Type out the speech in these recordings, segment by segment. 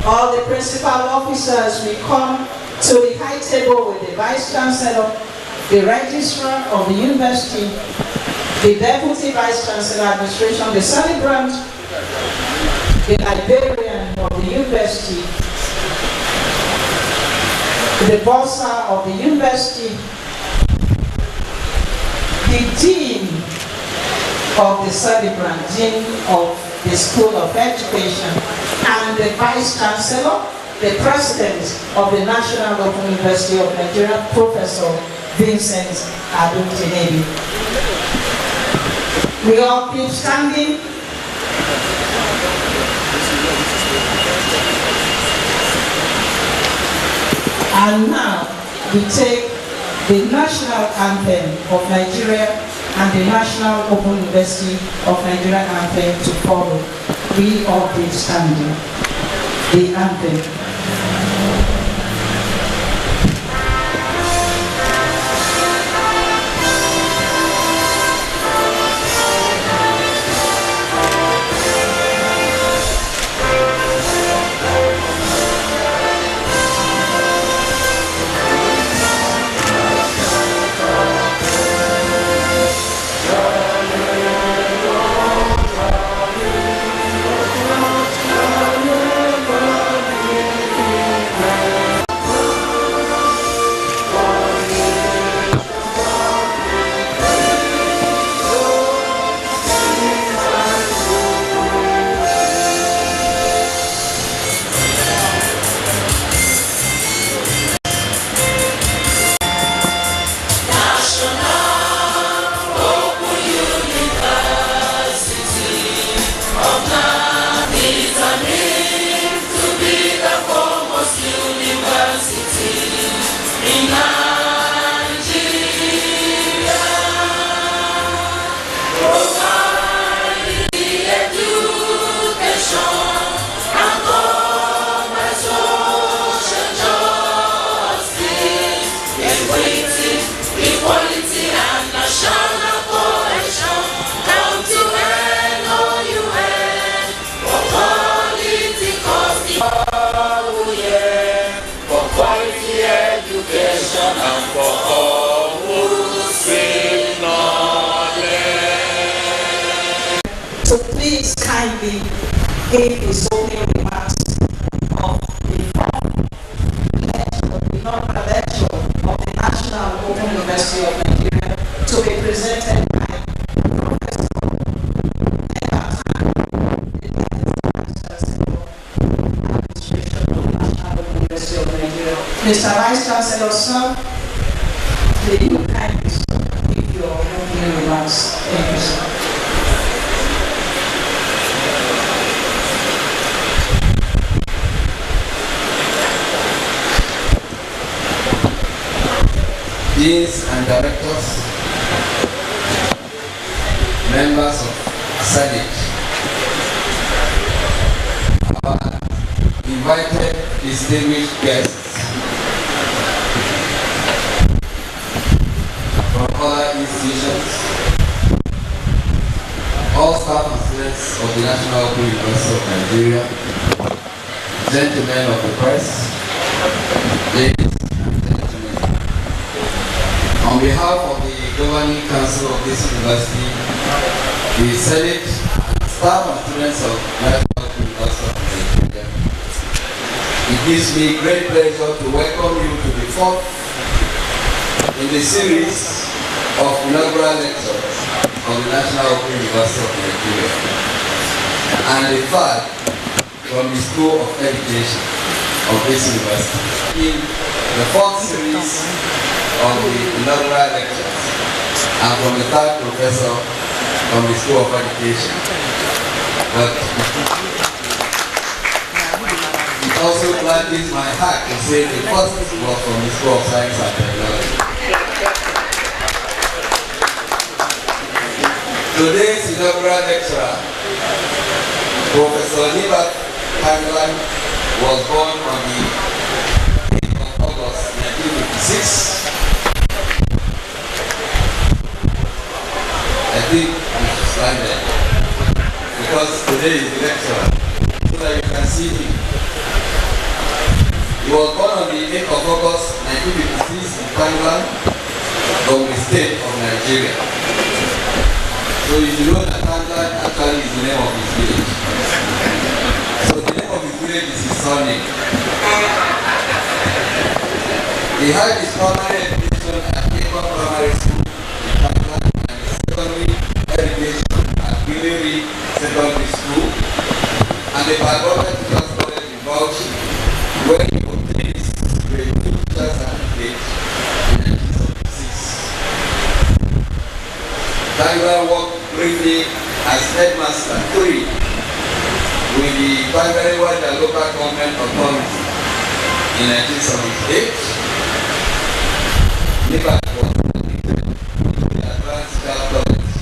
All the principal officers will come to the high table with the Vice Chancellor, the Registrar of the University, the Deputy Vice Chancellor Administration, the celebrant, the librarian of the university, the bursar of the university, the dean of the celebrant, dean of the School of Education, and the Vice Chancellor, the President of the National Open University of Nigeria, Professor Vincent Aduntinebi. We all keep standing. And now we take the national anthem of Nigeria and the National Open University of Nigeria anthem to follow. We all keep standing. The anthem. So please kindly give his opening remarks of the inaugural lecture of the National Open University of Nigeria to be presented by Professor Ebatan, the Vice Chancellor Administration of the National Open University of Nigeria. Mr. Vice Chancellor, sir, will you kindly give your opening remarks? Thank you, sir. Deans and directors, members of Senate, our invited distinguished guests from other institutions, all staff and students of the National Open University of Nigeria, gentlemen of the press, ladies. On behalf of the Governing Council of this university, the Senate, staff and students of National University of Nigeria, it gives me great pleasure to welcome you to the fourth in the series of inaugural lectures of the National Open University of Nigeria, and the third from the School of Education of this university. In the fourth series of the inaugural lectures, and from the third professor from the School of Education. But it also gladdens my heart to say the first was from the School of Science and Technology. Today's inaugural lecturer, Professor Nibat Kanglan, was born on the 8th of August 1956. I think we should stand there because today is the lecturer, so that you can see him. He was born on the 8th of August 1956 in Tanglan, Gombe State of Nigeria. So you should know that Tanglan actually is the name of his village. So the name of his village is his surname. He had his primary education at Ekwa Primary School in Tanglan and his secondary education at Guillory Secondary School and the Bible Teachers College in Bauchi, where he obtained his grade 2 teacher certificate in 1976. Tanglan worked briefly as headmaster 3 with the Bangladesh local government authority in 1978. Nibat was admitted to the Advanced Child College,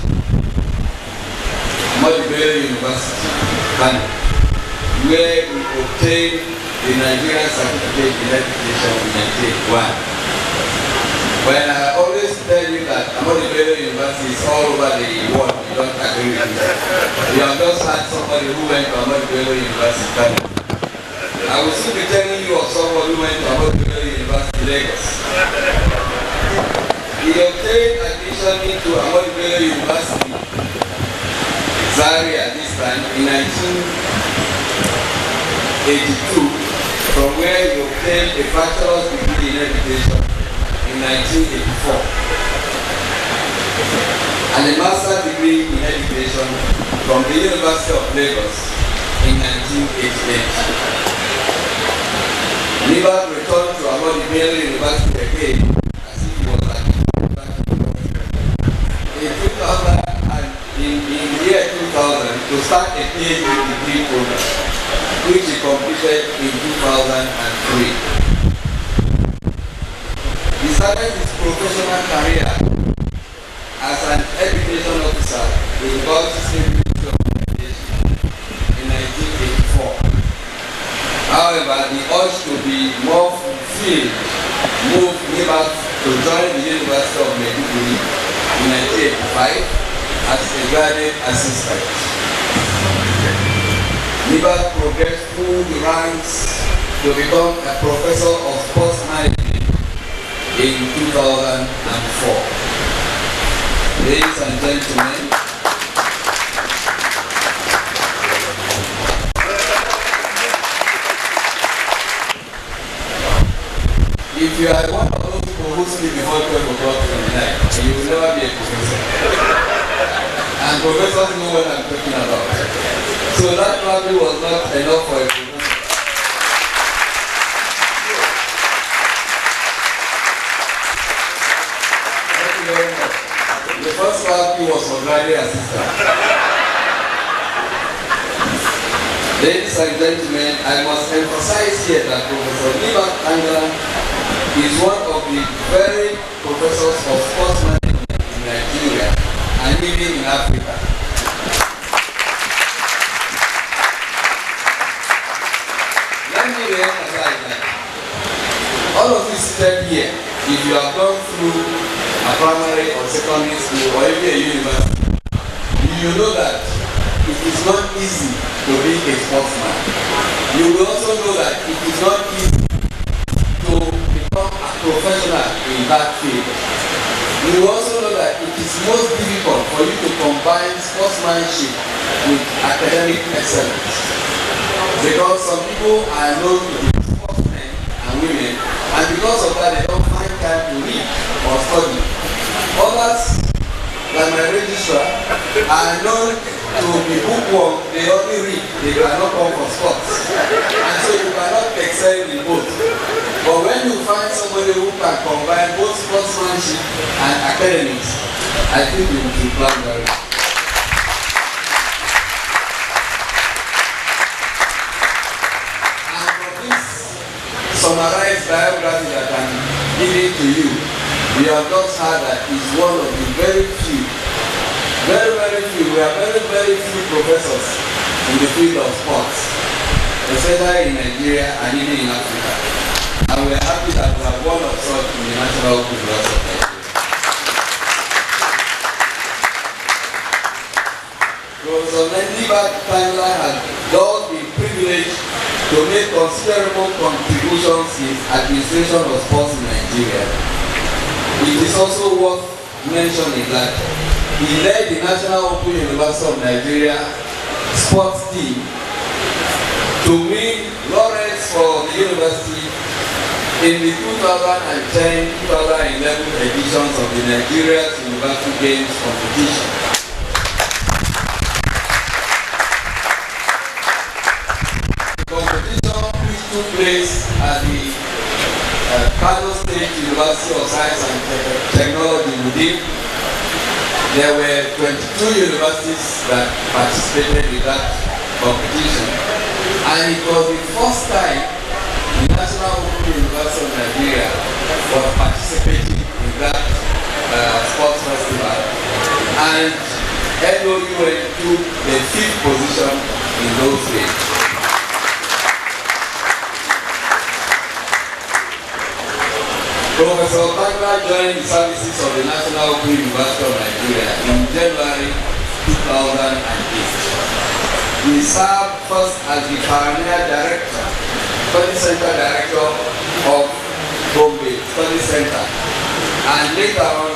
Modibere University, Kano, where we obtained the Nigerian Certificate in Education in 1981. When I always tell you that Modibere University is all over the world, you don't agree with me. You have just had somebody who went to Modibere University, Kano. I will soon be telling you of someone who went to Modibere University, Lagos. He obtained admission into Modibere University, Zaria this time in 1982, from where he obtained a bachelor's degree in education in 1984 and a master's degree in education from the University of Lagos in 1988. Nibat returned to Modibere University again as if he was admitted back to in the year 2000 to start a PhD degree program, which he completed in 2003. He started his professional career as an education officer with the Bauchi State Ministry of Education in 1984. However, the urge to be more fulfilled moved Nibat to join the University of Maiduguri in 1985 as a graduate assistant. Nibat progressed through the ranks to become a professor of sports management in 2004. Ladies and gentlemen, if you are one of those people who sleep before 12 o'clock in the night, you will never be a professor. And professors know what I'm talking about. So that probably was not enough for a professor. Thank you very much. The first faculty was for graduate assistant. Ladies and gentlemen, I must emphasize here that Professor Nibat Tanglan is one of the very professors of sports management in Nigeria and even in Africa. Let me emphasize that all of you seated here, if you have gone through a primary or secondary school or even a university, you know that it is not easy to be a sportsman. You will also know that it is not easy to become a professional in that field. You will also know that it is most difficult for you to combine sportsmanship with academic excellence. Because some people are known to be sportsmen and women, and because of that they don't find time to read or study. Others, like my registrar, are known to be bookworm, they only read, they cannot come for sports. And so you cannot excel in both. But when you find somebody who can combine both sportsmanship and academics, I think you will plan very well. And for this summarized biography that I'm giving to you, we have just heard that he's one of the very few, we are very few professors in the field of sports, especially in Nigeria and even in Africa. And we are happy that we have one of such in the National Congress of Nigeria. Professor Nibat Tanglan has thus been privileged to make considerable contributions in administration of sports in Nigeria. It is also worth mentioning that he led the National Open University of Nigeria sports team to win laurels for the university in the 2010-2011 editions of the Nigeria University Games competition. The competition, which took place at the Kano State University of Science and Technology, Wudil, there were 22 universities that participated in that competition, and it was the first time the National Open University of Nigeria was participating in that sports festival, and NOUN took the 5th position in those days. Professor Bangla joined the services of the National Open University of Nigeria in January 2008. He served first as the pioneer director, study center director of Bombay Study Center, and later on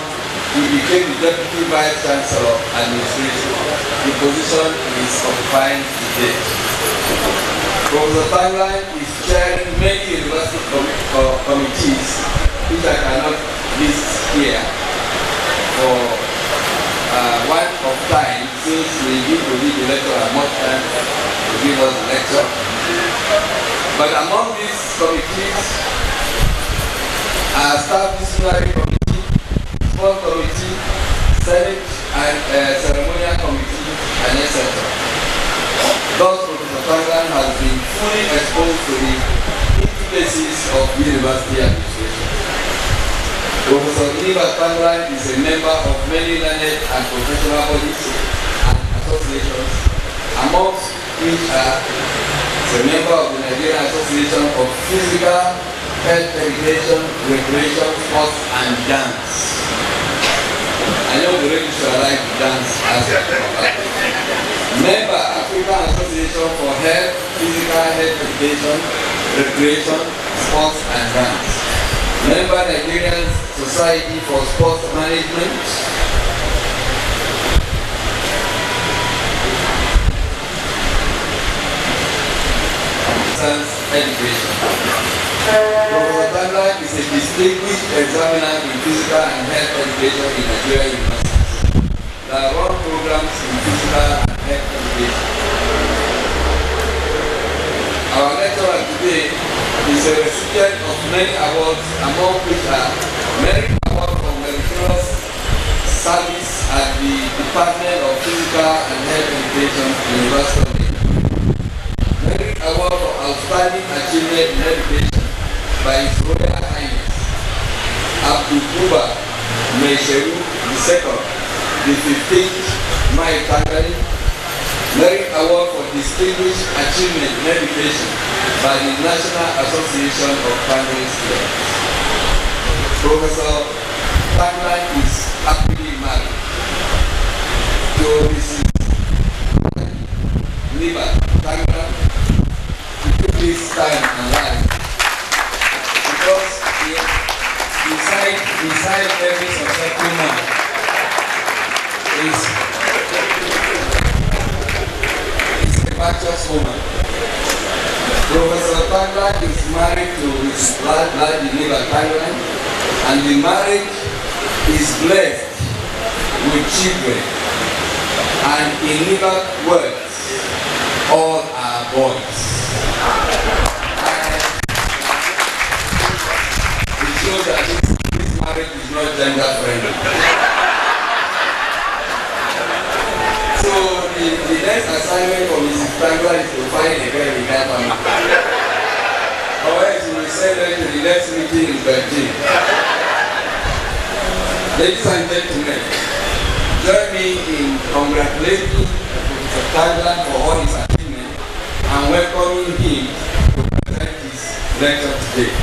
he became the deputy vice chancellor administration. The position is occupying today. Professor Bangla is chairing many university committees, which I cannot list here for one of time, since we give to the lecturer much time to give us the lecture. But among these committees are staff disciplinary committee, sport committee, senate and ceremonial committee, and etc. Thus, Professor Bangla has been fully exposed to the intricacies of university administration. Professor Nibat Bangla is a member of many learned and professional bodies and associations, amongst which are a member of the Nigerian Association of Physical Health Education, Recreation, Sports and Dance. I know the registrar like to dance as well. Member African Association for Health, Physical Health Education, Recreation, Sports and Dance. Member Nigerian Society for Sports Management. Science Education. Professor Bangla is a distinguished examiner in physical and health education in Nigeria universities. There are run programs in physical and health education. Our lecturer today is a recipient of many awards, among which are Merit Award for Meritorious Service at the Department of Physical and Health Education, University of Nigeria. Merit Award for Outstanding Achievement in Education by His Royal Highness Abdul Kuba Mesheru II, the 15th Mai Tangani. Merit Award for Distinguished Achievement in Education by the National Association of Primary Schools. Professor Bangla is happily married to Mrs. Nibat Bangla. He took his time and life because beside every successful man is a virtuous woman. Professor Bangla is married to Mrs. Ladi Nibat Bangla, and the marriage is blessed with children. And in Nibat words, all are boys. It shows that this marriage is not gender friendly. So the next assignment for Mrs. Bangla is to find a girl in that family. However, she will send her to the next meeting in Beijing. Ladies and gentlemen, join me in congratulating Professor Bangla for all his achievements and welcoming him to present his lecture today.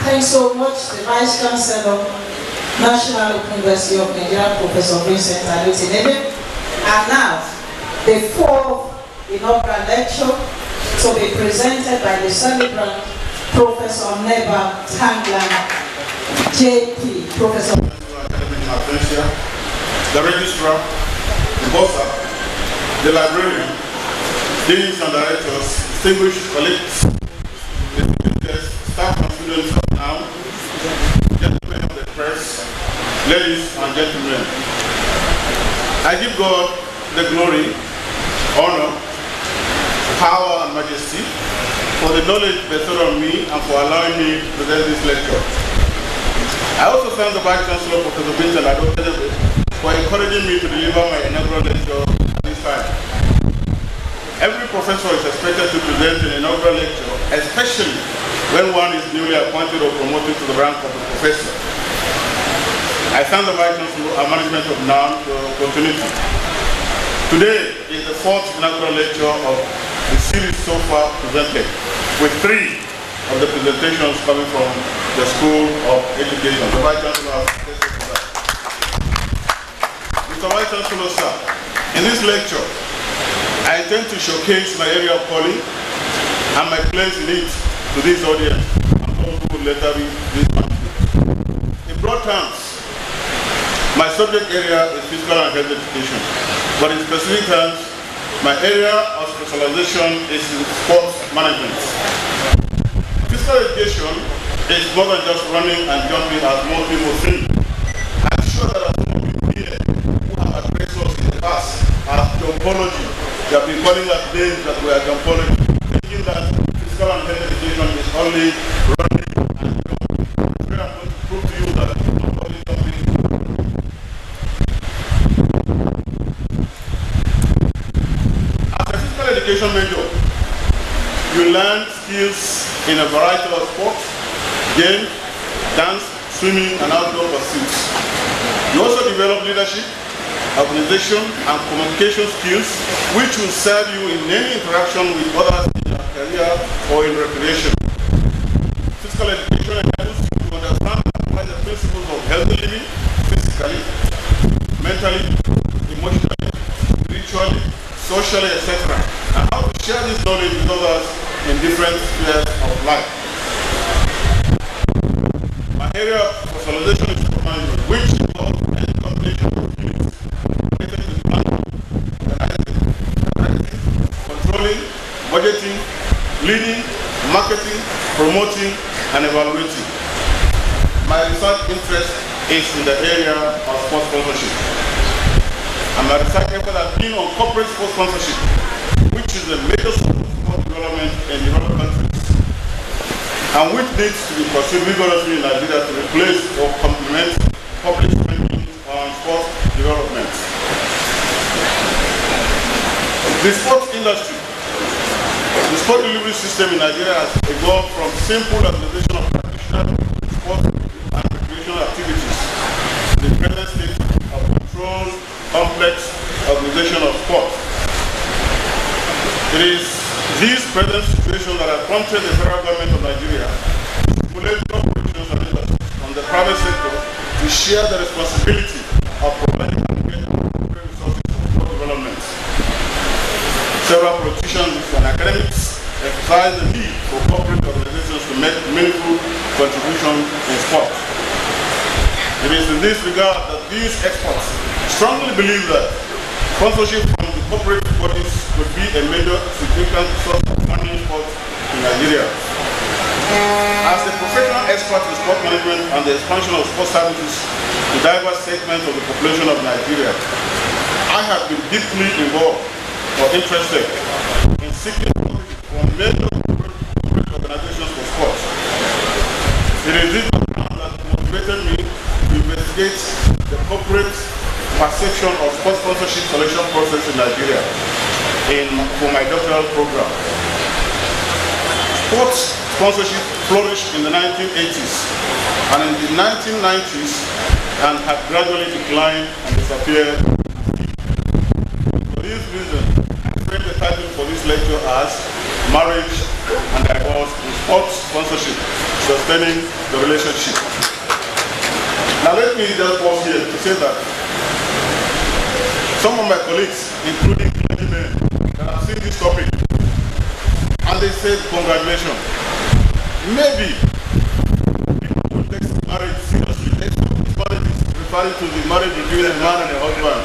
Thanks so much, the Vice Chancellor National Open University of Nigeria, Professor Vincent Adetinebe. And now, the fourth inaugural lecture to be presented by the celebrant, Professor Neba Tanglan, JP, Professor. The registrar, the bursar, the librarian, deans and directors, distinguished colleagues, the staff and students of now, gentlemen of the press, ladies and gentlemen. I give God the glory, honor, power and majesty for the knowledge bestowed on me and for allowing me to present this lecture. I also thank the Vice Chancellor, Professor Vincent Adetinebe, for encouraging me to deliver my inaugural lecture at this time. Every professor is expected to present an inaugural lecture, especially when one is newly appointed or promoted to the rank of a professor. I thank the Vice Chancellor and management of NAM for the opportunity. Today is the fourth inaugural lecture of the series so far presented, with 3 of the presentations coming from the School of Education. The Vice Chancellor has attested to that. Mr. Vice Chancellor, sir, in this lecture, I intend to showcase my area of calling and my place in it to this audience and those who will later read this manuscript. In broad terms, my subject area is physical and health education, but in specific terms, my area of specialization is in sports management. Physical education is more than just running and jumping as most people think. I'm sure that some of you here who have addressed us in the past as jumpology, they have been calling us names that we are jumpology, thinking that physical and health education is only running and jumping. Today I'm going to prove to you that it's not only jumping. As a physical education major, you learn skills in a variety of sports, games, dance, swimming, and outdoor pursuits. You also develop leadership, organization, and communication skills, which will serve you in any interaction with others in your career or in recreation. Physical education enables you to understand and apply the principles of healthy living, physically, mentally, emotionally, spiritually, socially, etc., and how to share this knowledge with others in different spheres of life. My area of specialization is sport management, which involves any combination of skills related to planning, organizing, controlling, budgeting, leading, marketing, promoting, and evaluating. My research interest is in the area of sports sponsorship. And my research effort has been on corporate sports sponsorship, which is a major source of sport development in developed countries, and which needs to be pursued vigorously in Nigeria to replace or complement public spending on sports development. The sports industry, the sport delivery system in Nigeria has evolved from simple organization of traditional sports and recreational activities to the present state of controlled, complex organization of sport. It is these present situations that have prompted the federal government of Nigeria to stimulate corporations and industries from the private sector to share the responsibility of providing adequate resources for sport development. Several politicians and academics emphasize the need for corporate organizations to make meaningful contributions in sport. It is in this regard that these experts strongly believe that sponsorship from the corporate bodies would be a major significant source of funding sport in Nigeria. As a professional expert in sport management and the expansion of sports services to diverse segments of the population of Nigeria, I have been deeply involved or interested in seeking sponsorship from major corporate organizations for sports. It is this background that motivated me to investigate the corporate perception of sports sponsorship selection process in Nigeria for my doctoral program. Sports sponsorship flourished in the 1980s and in the 1990s and had gradually declined and disappeared. For this reason, I framed the title for this lecture as Marriage and Divorce in Sports Sponsorship, Sustaining the Relationship. Now let me just pause here to say that some of my colleagues, including clergymen, that have seen this topic, and they said, congratulations. Maybe people will take marriage seriously. This marriage is referring to the marriage between a man and a husband.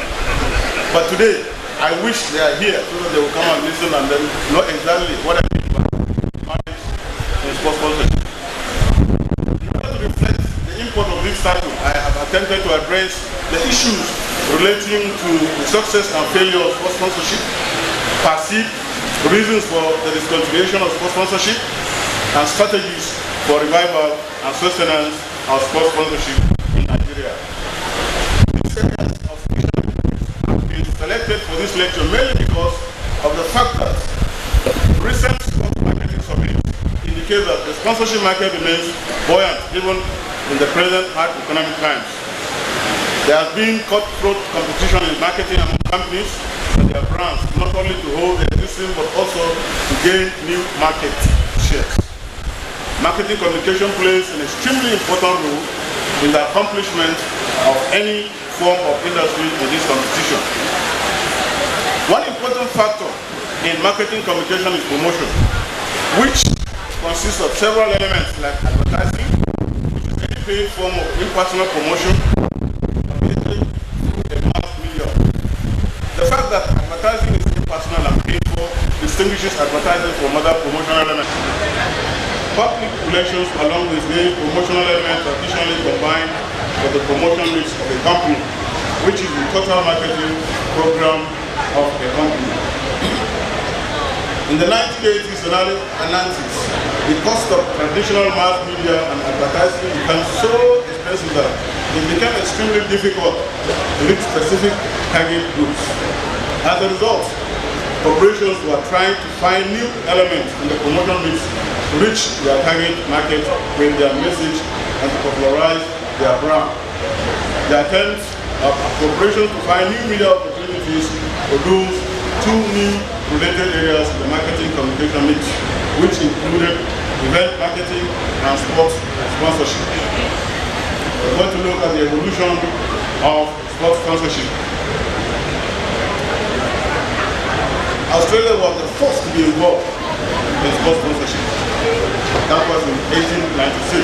But today, I wish they are here so that they will come and listen and then know exactly what I mean by marriage and sports sponsorship. In order to reflect the import of this title, I have attempted to address the issues relating to the success and failure of sports sponsorship, perceived reasons for the discontinuation of sports sponsorship, and strategies for revival and sustenance of sports sponsorship in Nigeria. These areas of specialty have been selected for this lecture mainly because of the fact that recent sports marketing surveys indicate that the sponsorship market remains buoyant even in the present hard economic times. There has been cutthroat competition in marketing among companies and their brands, not only to hold the existing but also to gain new market shares. Marketing communication plays an extremely important role in the accomplishment of any form of industry in this competition. One important factor in marketing communication is promotion, which consists of several elements like advertising, which is any paid form of impersonal promotion, through the mass media. The fact that advertising is impersonal and paid for distinguishes advertising from other promotional elements. Public relations along with the promotional elements are additionally combined for the promotion mix of a company, which is the total marketing program of a company. In the 1980s and early 90s, the cost of traditional mass media and advertising became so expensive that it became extremely difficult to reach specific target groups. As a result, corporations were trying to find new elements in the promotion mix to reach their target market with their message and to popularize their brand. The attempts of corporations to find new media opportunities produced two new related areas in the marketing communication mix, which included event marketing and sports sponsorship. We're going to look at the evolution of sports sponsorship. Australia was the first to be involved in sports sponsorship. That was in 1896.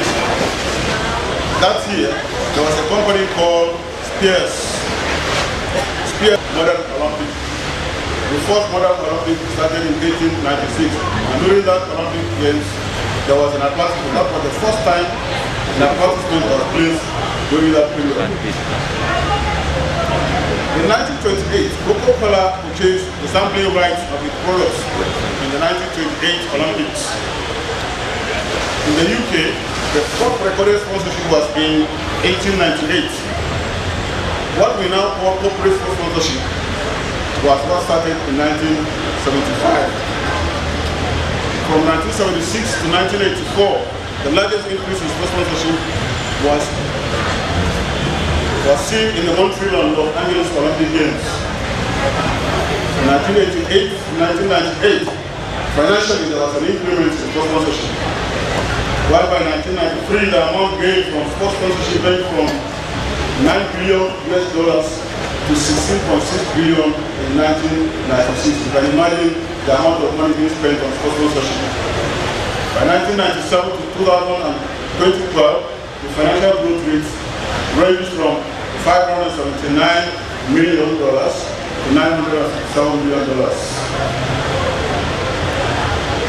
That year, there was a company called Spears Modern Olympics. The first Modern Olympics started in 1896, and during that Olympic Games, there was an advertisement. That was the first time an advertisement was placed during that period. In 1928, Coca-Cola purchased the sampling rights of its products in the 1928 Olympics. In the UK, the first recorded sponsorship was in 1898. What we now call corporate sponsorship was what started in 1975. From 1976 to 1984, the largest increase in sports sponsorship was seen in the Montreal and Los Angeles Olympic Games. From 1988 to 1998, financially there was an increment in sports sponsorship. While by 1993, the amount gained from sports sponsorship went from $9 billion to $16.6 billion in 1996. You can imagine the amount of money being spent on sports sponsorship. By 1997 to 2012, the financial growth rate ranged from $579 million to $907 million.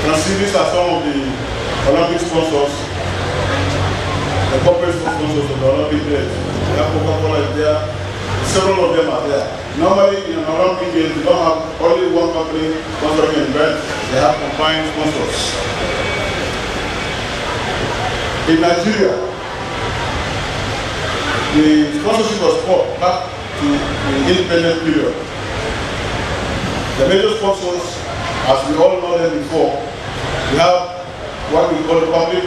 And see, these are some of the Olympic sponsors, the corporate sponsors of the Olympic Games. Coca-Cola is there, several of them are there. Normally in an Olympic Games, you don't have only one company sponsoring an event, they have combined sponsors. In Nigeria, the sponsorship was brought back to the independent period. The major sponsors, as we all know them before, we have what we call the Public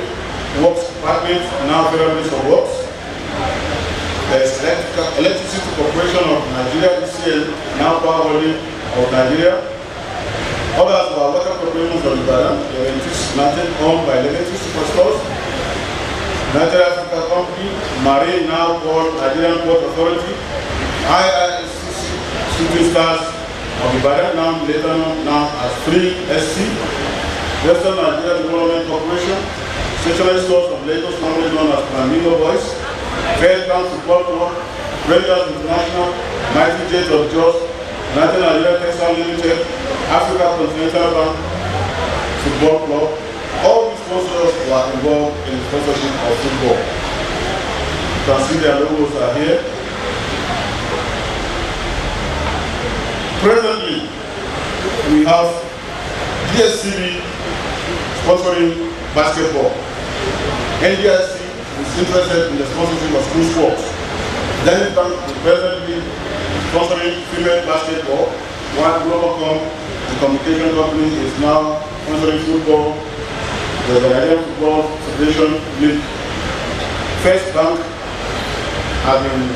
Works Department, now Federal Ministry of Works. There's Electricity Corporation of Nigeria, ECN, now Power Holding of Nigeria. Others were water corporations of Ibadan, owned by electricity stores. United Africa Company, Marine, now called Nigerian Port Authority, IICC, Shooting Stars of Ibadan, now later known as Free SC, Western Nigeria Development Corporation, stationery stores of Lagos, normally known as Flamingo Boys, Fair Bank Football Club, Rangers International, Mighty Jet of Jos, United Nigeria Textile Limited, Africa Continental Bank Football Club. All these sponsors were involved in the sponsorship of football. You can see their logos are here. Presently, we have DSCB sponsoring basketball. NDIC is interested in the sponsorship of school sports. Zenith Bank is presently sponsoring female basketball, while Globacom, the communication company, is now sponsoring football, the Nigerian Football Federation League. First Bank has been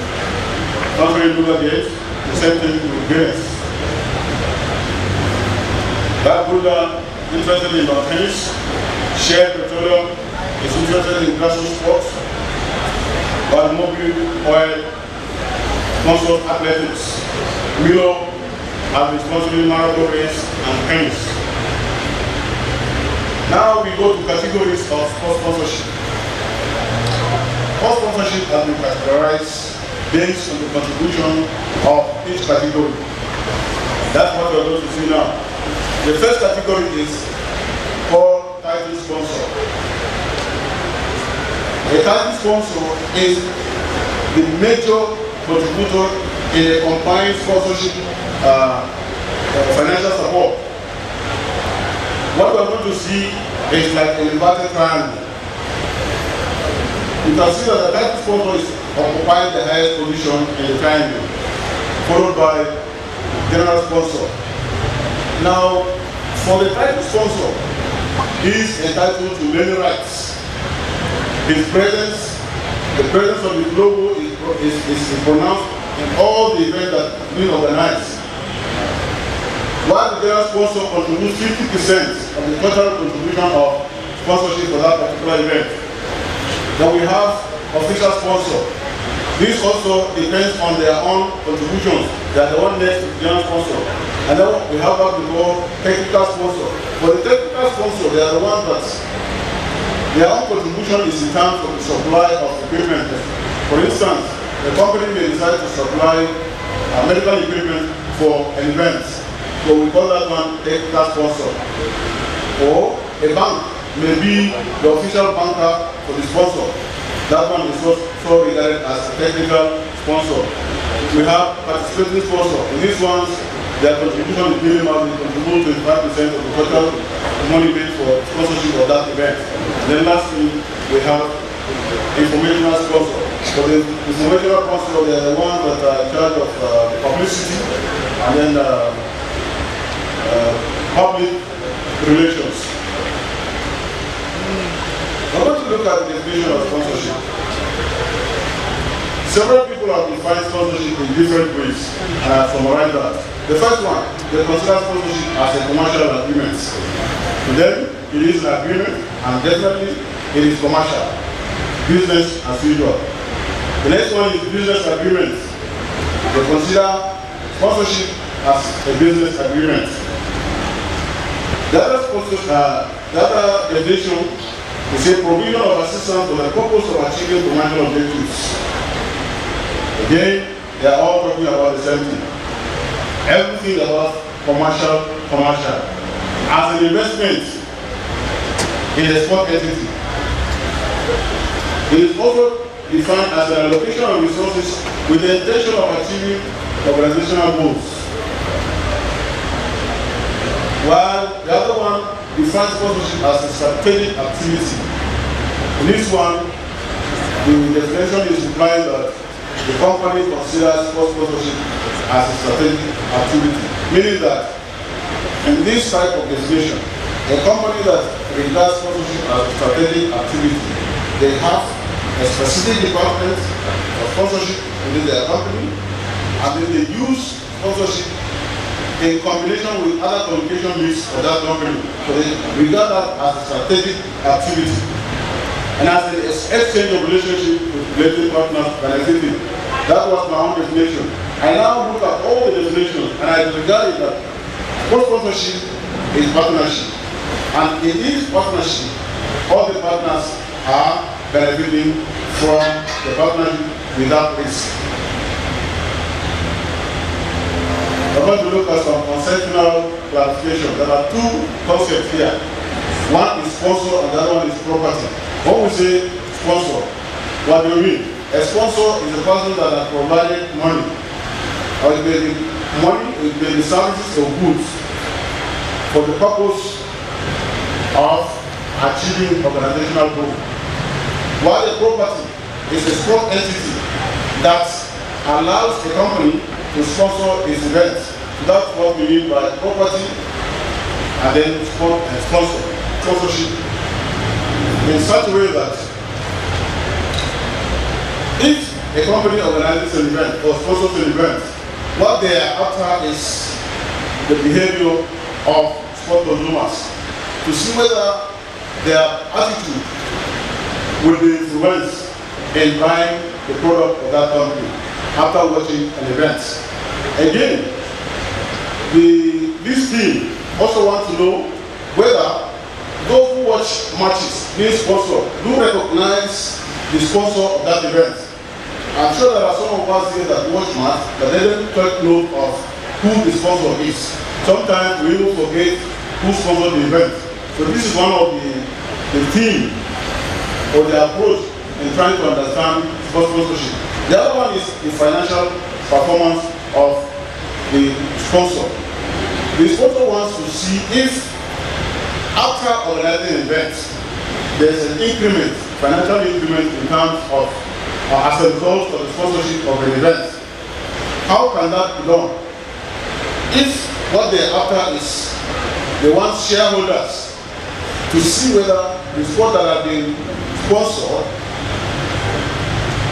sponsoring Luga Games, the same thing with Guinness. That Buddha interested in tennis, Share Petroleum is interested in grassroots sports, while Mobile Oil sponsors athletics. Milo has been sponsoring marathon race and tennis. Now we go to categories of sports sponsorship. Sports sponsorship has been categorized based on the contribution of each category. That's what we're going to see now. The first category is called title sponsor. A title sponsor is the major contributor in a combined sponsorship financial support. What we're going to see is like an inverted triangle. You can see that the title sponsor is occupying the highest position in the triangle, followed by general sponsor. Now, for the title sponsor, he is entitled to many rights. His presence, the presence of his logo is pronounced in all the events that we organize. While the general sponsor contributes 50% of the total contribution of sponsorship for that particular event. Then we have official sponsor. This also depends on their own contributions. They are the one next to the general sponsor. And then we have what we call technical sponsor. For the technical sponsor, they are the ones that their own contribution is in terms of the supply of equipment. For instance, the company may decide to supply medical equipment for an event. So we call that one technical sponsor. Or a bank may be the official banker for the sponsor. That one is also regarded as a technical sponsor. We have participating sponsor. In these ones, their contribution is minimal. They contribute 25% of the total money made for sponsorship of that event. And then lastly, we have informational sponsor. For the informational sponsor, they are the ones that are in charge of publicity and then public relations. I want to look at the definition of sponsorship. Several people have defined sponsorship in different ways, and I summarize that. The first one, they consider sponsorship as a commercial agreement. To them, it is an agreement, and definitely it is commercial, business as usual. The next one is business agreement. They consider sponsorship as a business agreement. The other definition is a provision of assistance for the purpose of achieving commercial objectives. Again, they are all talking about the same thing. Everything about commercial. As an investment in a sport entity. It is also defined as an allocation of resources with the intention of achieving organizational goals. While the other one defines sponsorship as a strategic activity. In this one, the definition is implying that the company considers sponsorship as a strategic activity, meaning that in this type of definition, a company that regards sponsorship as a strategic activity, they have a specific department of sponsorship within their company, and then they use sponsorship in combination with other communication needs of that company. So they regard that as a strategic activity. And as an exchange of relationship with related partners benefiting. That was my own definition. I now look at all the definitions and I regard it that sports sponsorship is partnership. And in this partnership, all the partners are benefiting from the partnership without risk. I'm going to look at some conceptual clarification. There are two concepts here. One is sponsor and the other one is property. When we say sponsor, what do we mean? A sponsor is a person that has provided money, or it may be money, it may be services or goods for the purpose of achieving organizational goal. While a property is a sport entity that allows a company to sponsor its events. So that's what we mean by property and then sponsorship. In such a way that if a company organizes an event or sponsors an event, what they are after is the behavior of sport consumers to see whether their attitude will be influenced in buying the product of that company after watching an event. Again, this team also wants to know whether those who watch matches being sponsored do recognize the sponsor of that event. I'm sure there are some of us here that watch match, but they don't take note of who the sponsor is. Sometimes we even forget who sponsored the event. So this is one of the theme or the approach in trying to understand sports sponsorship. The other one is the financial performance of the sponsor. The sponsor wants to see if after organizing events, there's an increment, financial increment in terms of as a result of the sponsorship of an event. How can that be done? If what they're after is they want shareholders to see whether the sport that have been sponsored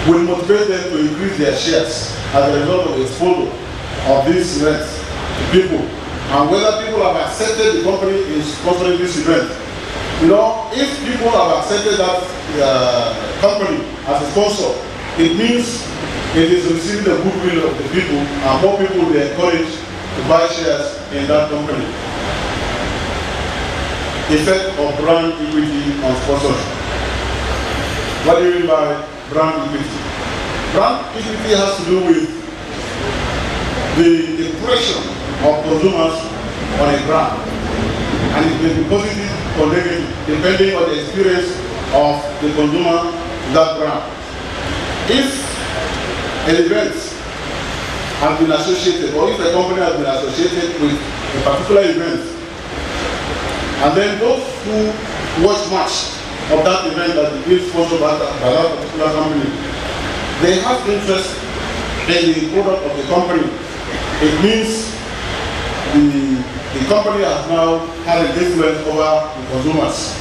will motivate them to increase their shares as a result of the exposure of these events to people, and whether people have accepted the company in sponsoring this event. You know, if people have accepted that company as a sponsor, it means it is receiving the goodwill of the people, and more people will be encouraged to buy shares in that company. Effect of brand equity on sponsorship. What do you mean by brand equity? Brand equity has to do with the impression of consumers on a brand, and it may be positive or negative depending on the experience of the consumer to that brand. If an event has been associated, or if a company has been associated with a particular event, and then those who watch match of that event that is being sponsored by that particular company, they have interest in the product of the company. It means the company has now had an influence over the consumers.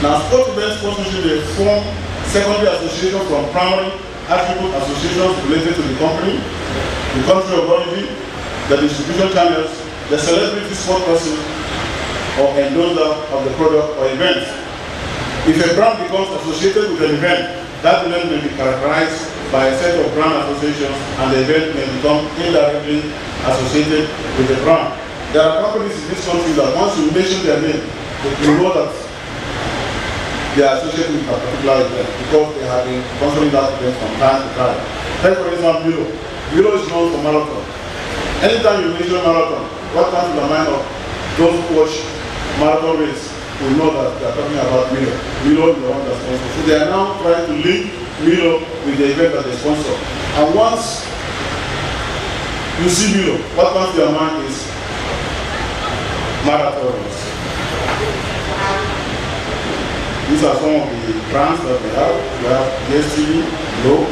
Now, sport event sponsorship, they form secondary associations from primary attribute associations related to the company, the country of origin, the distribution channels, the celebrity sport person, or endorser of the product or event. If a brand becomes associated with an event, that event may be characterized by a set of brand associations, and the event may become indirectly associated with the brand. There are companies in this country that once you mention their name, you know that they are associated with a particular event because they have been sponsoring that event from time to time. Take for example Milo. Milo is known for marathon. Anytime you mention marathon, what comes to the mind of those who watch marathon race will know that they are talking about Milo. Milo is the one that sponsors. So they are now trying to link Milo with the event that they sponsor. And once you see Milo, what comes to your mind is marathons. These are some of the brands that we have. We have DSTV, Glow.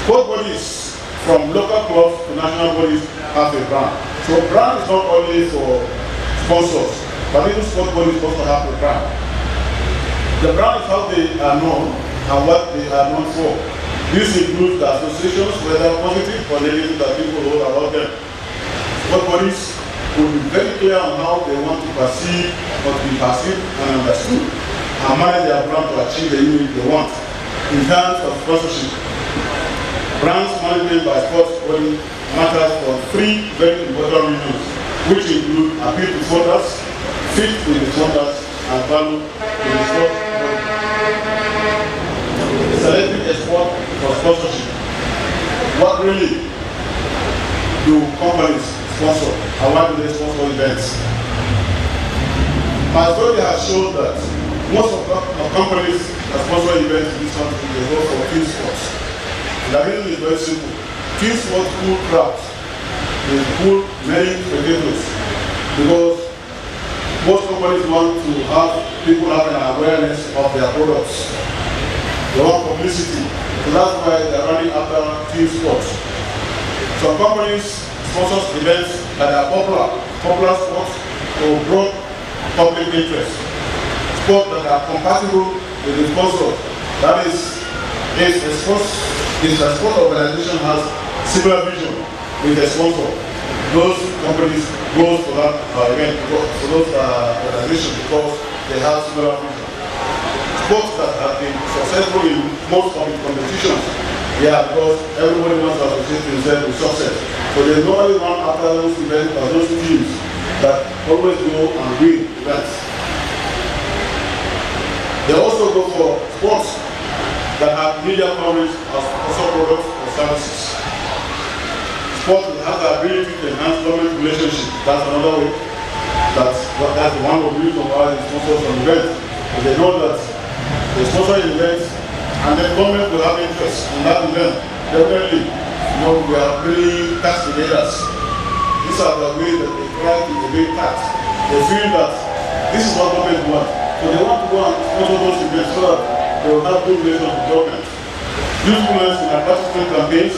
Sport bodies, from local clubs to national bodies, have a brand. So brand is not only for sponsors, but even sport bodies also have a brand. The brand is how they are known and what they are known for. This includes the associations, whether positive or negative, that people hold about them. Sport bodies will be very clear on how they want to perceive or to be perceived and understood. and manage their brand to achieve the image they want. In terms of sponsorship, brands management by sports body matters for 3 very important reasons, which include appeal to voters, fit with the voters, and value to the sport body. Selecting a sport for sponsorship. What really do companies sponsor, and why do they sponsor events? My study has shown that most of companies that sponsor events in this country, they go for team sports. The reason is very simple. Team sports pull crowds. They pull many spectators because most companies want to have people having an awareness of their products. They want publicity. So that's why they're running after team sports. Some companies sponsor events that are popular sports or broad public interest. Sports that are compatible with the sponsor. That is, if a sport organization has similar vision with the sponsor, those companies go for that event, for those organizations because they have similar vision. Sports that have been successful in most of the competitions, because everybody wants to associate themselves with success. So they normally run after those events or those teams that always go and win events. They also go for sports that have media coverage of also products or services. Sports that have the ability to enhance government relationships. That's another way. That's one of the reasons why they sponsor some events. But they know that they sponsor events and the government will have interest in that event. Definitely, we are really tax evaders. These are the ways that they try to evade tax. They feel that this is what government wants. So they want to go and sponsor those events so that they will have good relations with government. Usefulness in advertisement campaigns,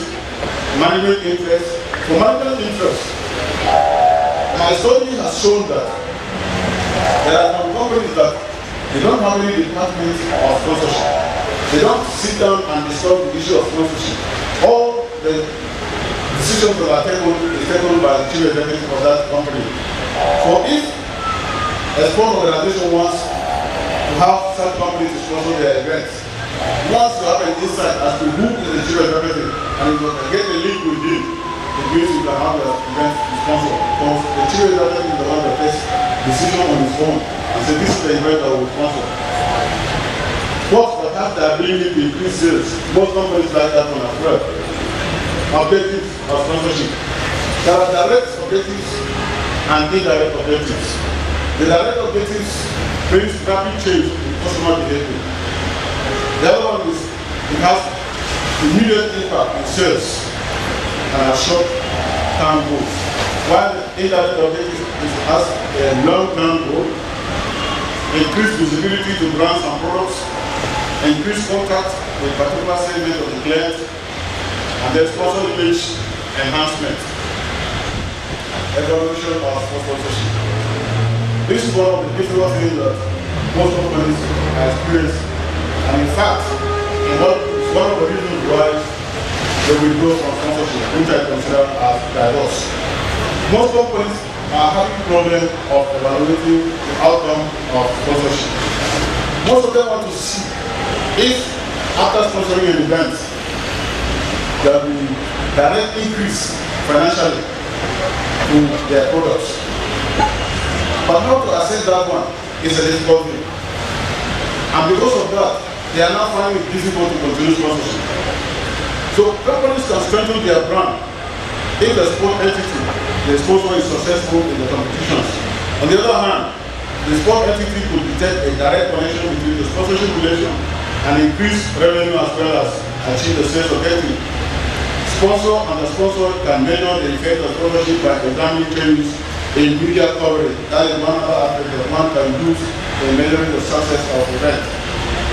management interest. For management interest, my study has shown that there are some companies that they don't have any departments of sponsorship. They don't sit down and discuss the issue of sponsorship. All the decisions that are taken is taken by the chief executive of that company. So if a sport organization wants to have such companies to sponsor their events, once you have an insight as to who is the chief executive and you can get a link with him, it means you can have the event to sponsor. Because the chief executive is the one that takes decision on his own and say this is the event that will sponsor. Sports that have the ability to increase sales, most companies like that one as well. Objectives of sponsorship. There are direct objectives and indirect objectives. The direct objectives brings rapid change in customer behavior. The other one is it has immediate impact in sales and a short-term goals. While the indirect objective has a long-term goal, increase visibility to brands and products, increase contact with particular segment of the client, and then sponsor image enhancement. Evaluation of sponsorship. This is one of the difficult things that most companies are experiencing. And in fact, it's one of the reasons why they withdraw from sponsorship, which I consider as diverse. Most companies are having problem of evaluating the outcome of sponsorship. Most of them want to see if after sponsoring an event, there will be direct increase financially to their products. But how to assess that one is a difficult thing. And because of that, they are now finding it difficult to continue sponsorship. So companies can strengthen their brand if the sport entity, the sponsor is successful in the competitions. On the other hand, the sport entity could detect a direct connection between the sponsorship relation and increase revenue as well as achieve the sales objective. Sponsor and the sponsor can measure the effect of sponsorship by examining changes in media coverage. That is one other aspect that one can use in measuring the success of the event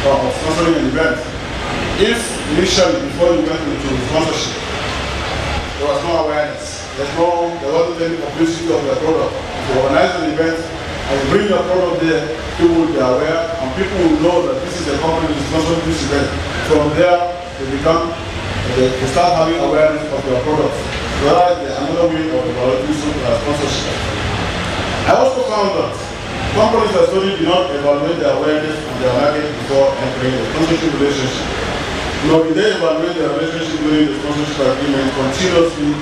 or of sponsoring an event. If initially, before you went into sponsorship, there was no awareness, there wasn't any publicity of the product. If you organize an event and you bring your product there, people will be aware and people will know that this is a company that is sponsoring this event. From there, they start having awareness of your products. So that is another way of evaluating sponsorship. I also found that Companies that study do not evaluate their awareness of their market before entering a sponsorship relationship. Nor do they evaluate their relationship during the sponsorship agreement continuously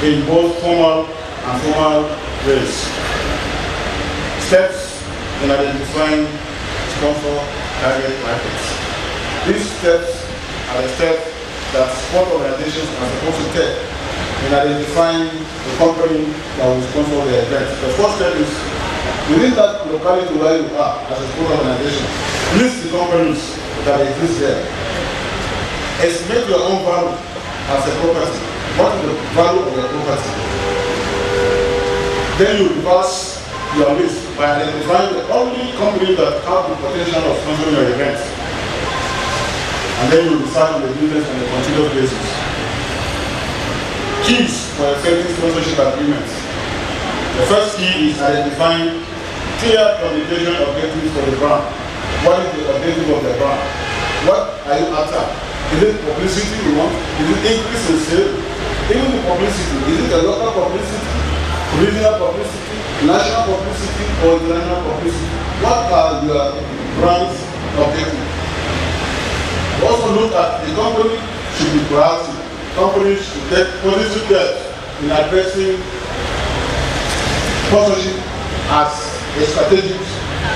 in both formal and formal ways. Steps in identifying sponsor target markets. These steps are the steps that sport organizations are supposed to take in identifying the company that will sponsor the event. The first step is, within that locality where you are as a sport organization, list the companies that exist there. Estimate your own value as a property. What is the value of your property? Then you reverse your list by identifying the only company that have the potential of sponsoring your event. And then you decide on the business on a continuous basis. Keys for effective sponsorship agreements. The first key is identifying clear communication objectives for the brand. What is the objective of the brand? What are you after? Is it publicity you want? Is it increase in sales? Even the publicity, is it a local publicity, regional publicity, national publicity, or international publicity? What are your brand's objectives? Also look at the company should be proactive. Companies should take positive steps in addressing sponsorship as a strategic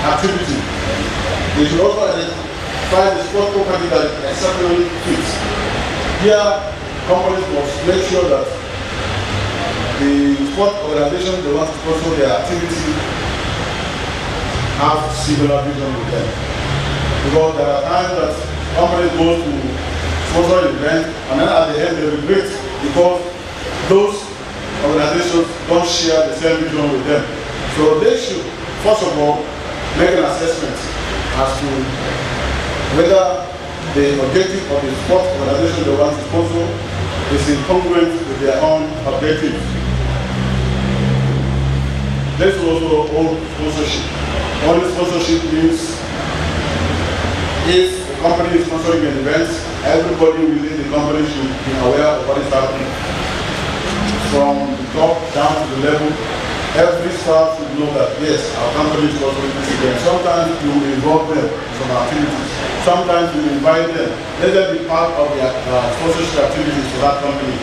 activity. They should also identify the sport property that exceptionally fits. Here, companies must make sure that the sport organization they want to sponsor their activity have similar vision with them. Because there are times that companies go to sponsor an event and then at the end they regret because those organizations don't share the same vision with them. So they should, first of all, make an assessment as to whether the objective of the sport organization they want to sponsor is incongruent with their own objectives. There's also own sponsorship. Only sponsorship means if the company is sponsoring an event, everybody within the company should be aware of what is happening. From the top down to the level, every staff should know that yes, our company is sponsoring this event. Sometimes you will involve them in some activities. Sometimes you invite them. Let them be part of their sponsorship activities for that company.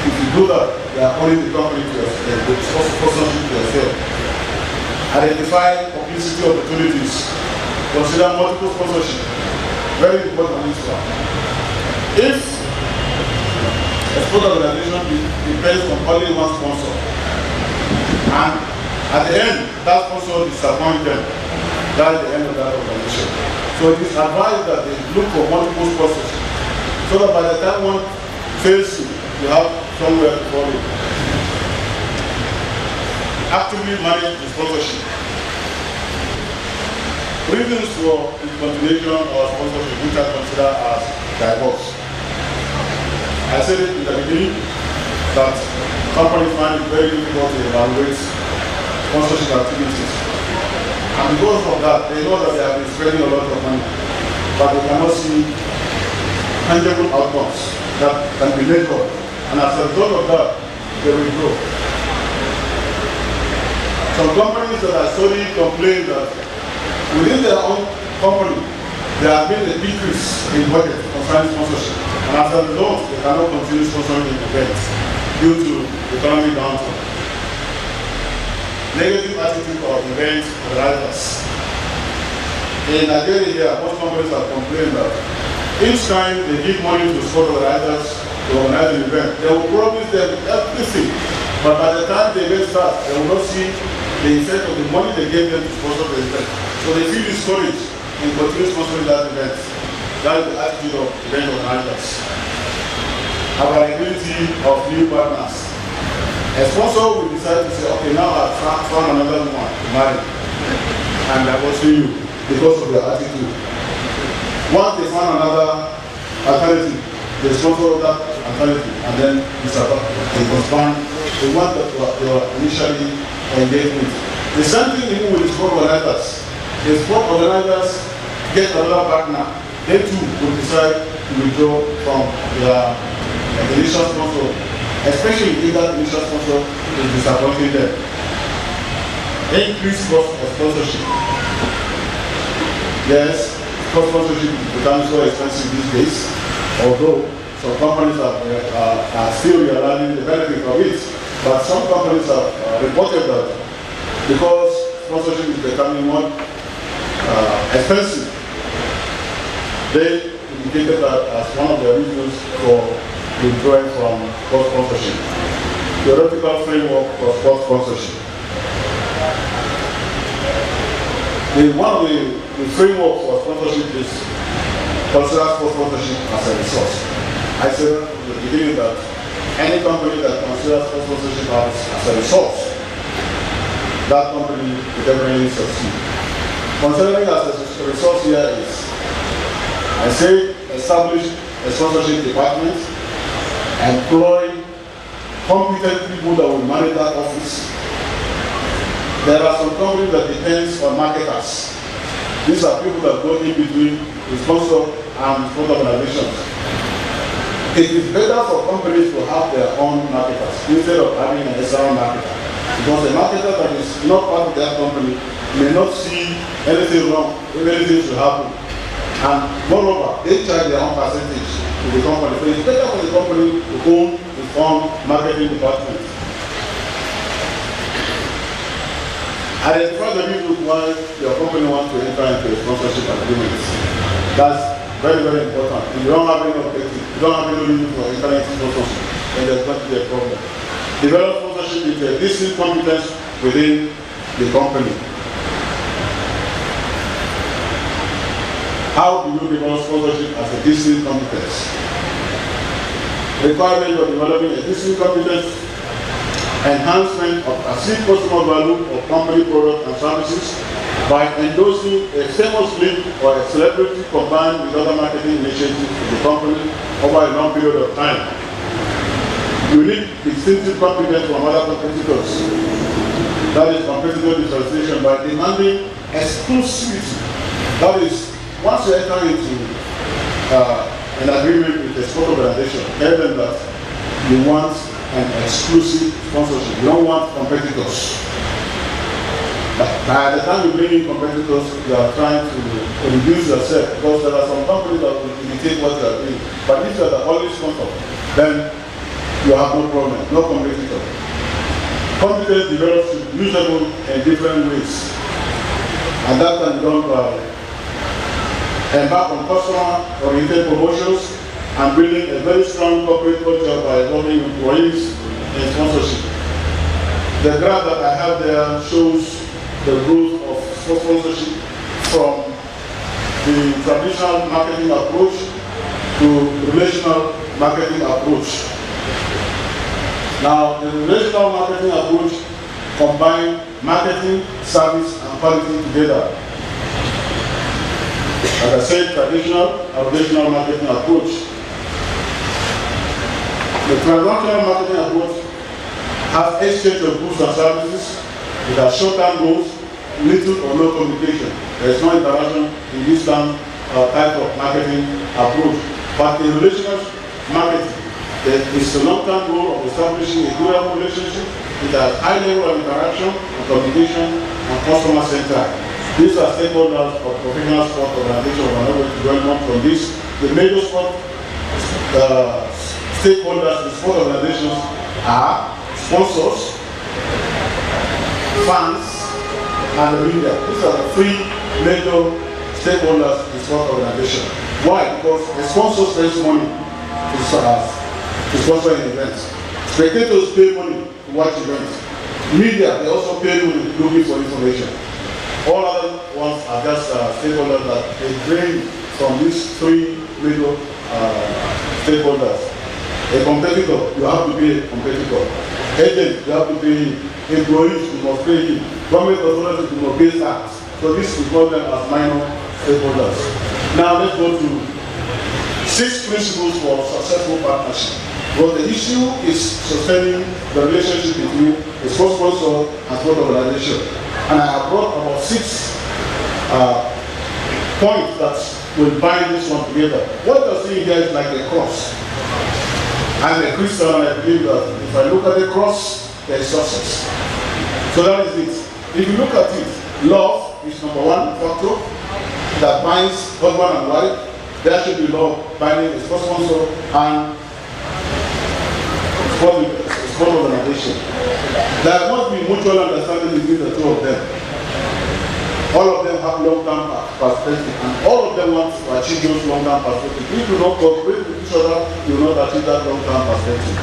If you do that, you are owning the company to yourself, the sponsorship to yourself. Identify publicity opportunities. Consider multiple sponsorship. Very important on this one. If a sport organization depends on only one sponsor, and at the end, that sponsor disappoints them, that is the end of that organization. So it is advised that they look for multiple sponsors, so that by the time one fails you have somewhere to follow. Actively manage the sponsorship. Reasons for discontinuation or sponsorship which are considered as diverse. I said it in the beginning that companies find it very difficult to evaluate sponsorship activities. And because of that, they know that they have been spending a lot of money, but they cannot see tangible outcomes that can be measured. And as a result of that, they will grow. Some companies that I studied complain that within their own company, there has been a decrease in budget concerning sponsorship. And as a result, they cannot continue sponsoring events due to economic downturn. Negative attitude of event organizers. In Nigeria here, most companies have complained that each time they give money to sport organizers to organize an event, they will promise them everything. But by the time the event starts, they will not see the effect of the money they gave them to sponsor the event. So they feel discouraged in continuing sponsoring that event. That is the attitude of event organizers. Availability of new partners. A sponsor will decide to say, okay, now I've found another one to marry. And I will see you because of your attitude. Once they find another alternative, they sponsor that alternative and then they respond to what they were initially engaged with. The same thing even with the sport organizers. The sport organizers get another partner, they too will decide to withdraw from their initial sponsor, especially if that initial sponsor is disappointing them. increased cost of sponsorship. Yes, cost of sponsorship is becoming so expensive these days, although some companies are still realizing the benefit of it. But some companies have reported that because sponsorship is becoming more expensive, they indicated that as one of the reasons for withdrawing from sports sponsorship. Theoretical framework for sports sponsorship. One of the framework for sponsorship is consider sports sponsorship as a resource. I said at the beginning that any company that considers sports sponsorship as a resource, that company will definitely succeed. Considering as a resource here is, I say, establish a sponsorship department, employ competent people that will manage that office. There are some companies that depends on marketers. These are people that go in between the sponsor and sponsor organizations. It is better for companies to have their own marketers instead of having an external marketer. Because a marketer that is not part of their company may not see anything wrong if anything should happen. And moreover, they charge their own percentage to the company. So it's better for the company to own its own marketing department. Identify the reasons why your company wants to enter into a sponsorship agreement. That's very, very important. If you don't have any objective, you don't have any reason for entering into sponsorship, then there's going to be a problem. Develop sponsorship is a distinct competence within the company. How do you develop sponsorship as a distinct competence? Requirement of developing a distinct competence, enhancement of perceived customer value of company products and services by endorsing a famous link or a celebrity combined with other marketing initiatives of the company over a long period of time. Unique distinctive competence from other competitors. That is competitor differentiation by demanding exclusivity. That is, once you enter into an agreement with a sport organization, tell them that you want an exclusive sponsorship. You don't want competitors. By the time you bring in competitors, you are trying to reduce yourself because there are some companies that will imitate what you are doing. But if you are the only sponsor, then you have no problem, no competitor. Competence develops usable in different ways. And that can be done by embark on customer-oriented promotions and building a very strong corporate culture by involving employees in sponsorship. The graph that I have there shows the growth of sponsorship from the traditional marketing approach to relational marketing approach. Now, the relational marketing approach combines marketing, service, and quality together. As I said, traditional and relational marketing approach. The transactional marketing approach has exchange of goods and services. It has short-term goals, little or no communication. There is no interaction in this type of marketing approach. But in relational marketing, there is a long-term goal of establishing a durable relationship. It has high level of interaction and communication and customer center. These are stakeholders of professional sport organizations. We are not going to dwell more on this. The major sport stakeholders in sport organizations are sponsors, fans, and the media. These are the three major stakeholders in sport organizations. Why? Because the sponsor spends money to sponsor an event. Spectators pay money to watch events. Media, they also pay money looking for information. All other ones are just stakeholders that they drain from these three major stakeholders. A competitor, you have to be a competitor. Agent, you have to pay him. Employees, you must pay him. Government authorities, you must pay tax. So this is called them as minor stakeholders. Now let's go to 6 principles for successful partnership. Well, the issue is sustaining the relationship between the sports sponsor and sport organization. And I have brought about 6 points that will bind this one together. What you're seeing here is like a cross. I'm a Christian and I believe that if I look at the cross, there is success. So that is it. if you look at it, love is number one factor that binds husband and wife. There should be love binding the sports sponsor and sport organization. There must be mutual understanding between the two of them. All of them have long-term perspective, and all of them want to achieve those long-term perspectives. If you do not cooperate with each other, you will not achieve that long-term perspective.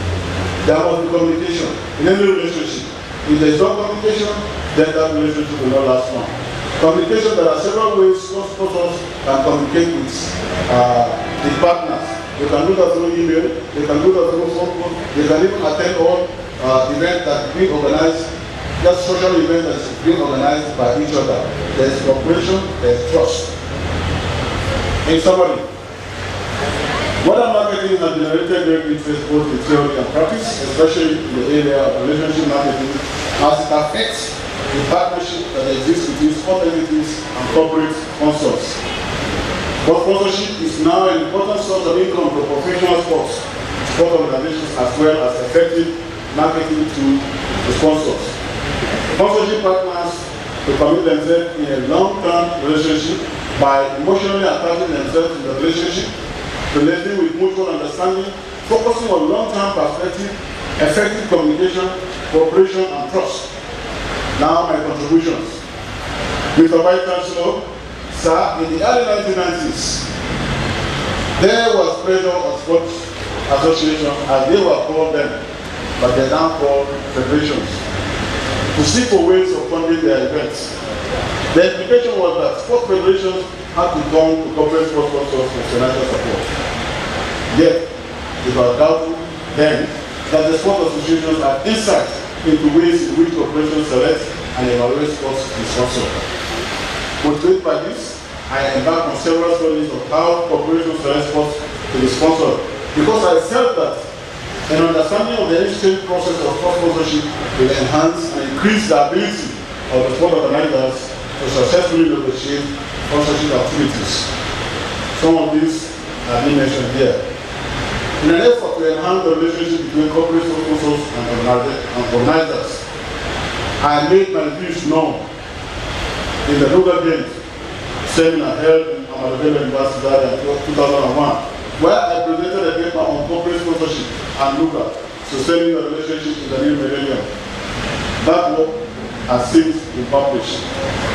There must be communication in any relationship. If there is no communication, then that relationship will not last long. Communication, there are several ways sponsors can communicate with the partners. They can do that through email, they can do that through phone call, they can even attend all events that are being organized, just social events that is being organized by each other. There is cooperation, there is trust. In summary, modern marketing has generated great interest both in theory and practice, especially in the area of relationship marketing, as it affects the partnership that exists between sport entities and corporate sponsors. But sponsorship is now an important source of income for professional sport organizations, as well as effective marketing to the sponsors. Sponsorship partners to commit themselves in a long-term relationship by emotionally attaching themselves to the relationship, relating with mutual understanding, focusing on long-term perspective, effective communication, cooperation, and trust. Now my contributions. Mr. Vice Chancellor, sir, in the early 1990s, there was pressure on sports associations, as they were called then, but they're now called federations, to seek for ways of funding their events. The implication was that sports federations had to turn to corporate sports sponsors for financial support. Yet, it was doubtful then that the sports associations had insight into ways in which corporations select and evaluate sports to sponsor. Motivated by this, I embarked on several studies of how corporations select sports to be sponsored, because I felt that an understanding of the exchange process of sport sponsorship will enhance and increase the ability of the sport organizers to successfully negotiate sponsorship activities. Some of these have been mentioned here. In an effort to enhance the relationship between corporate sponsors and organizers, I made my views known in the Luga Games seminar held in Amadou University in 2001, where I presented a paper on corporate sponsorship and Luga, sustaining the relationship in the new millennium. That work has since been published.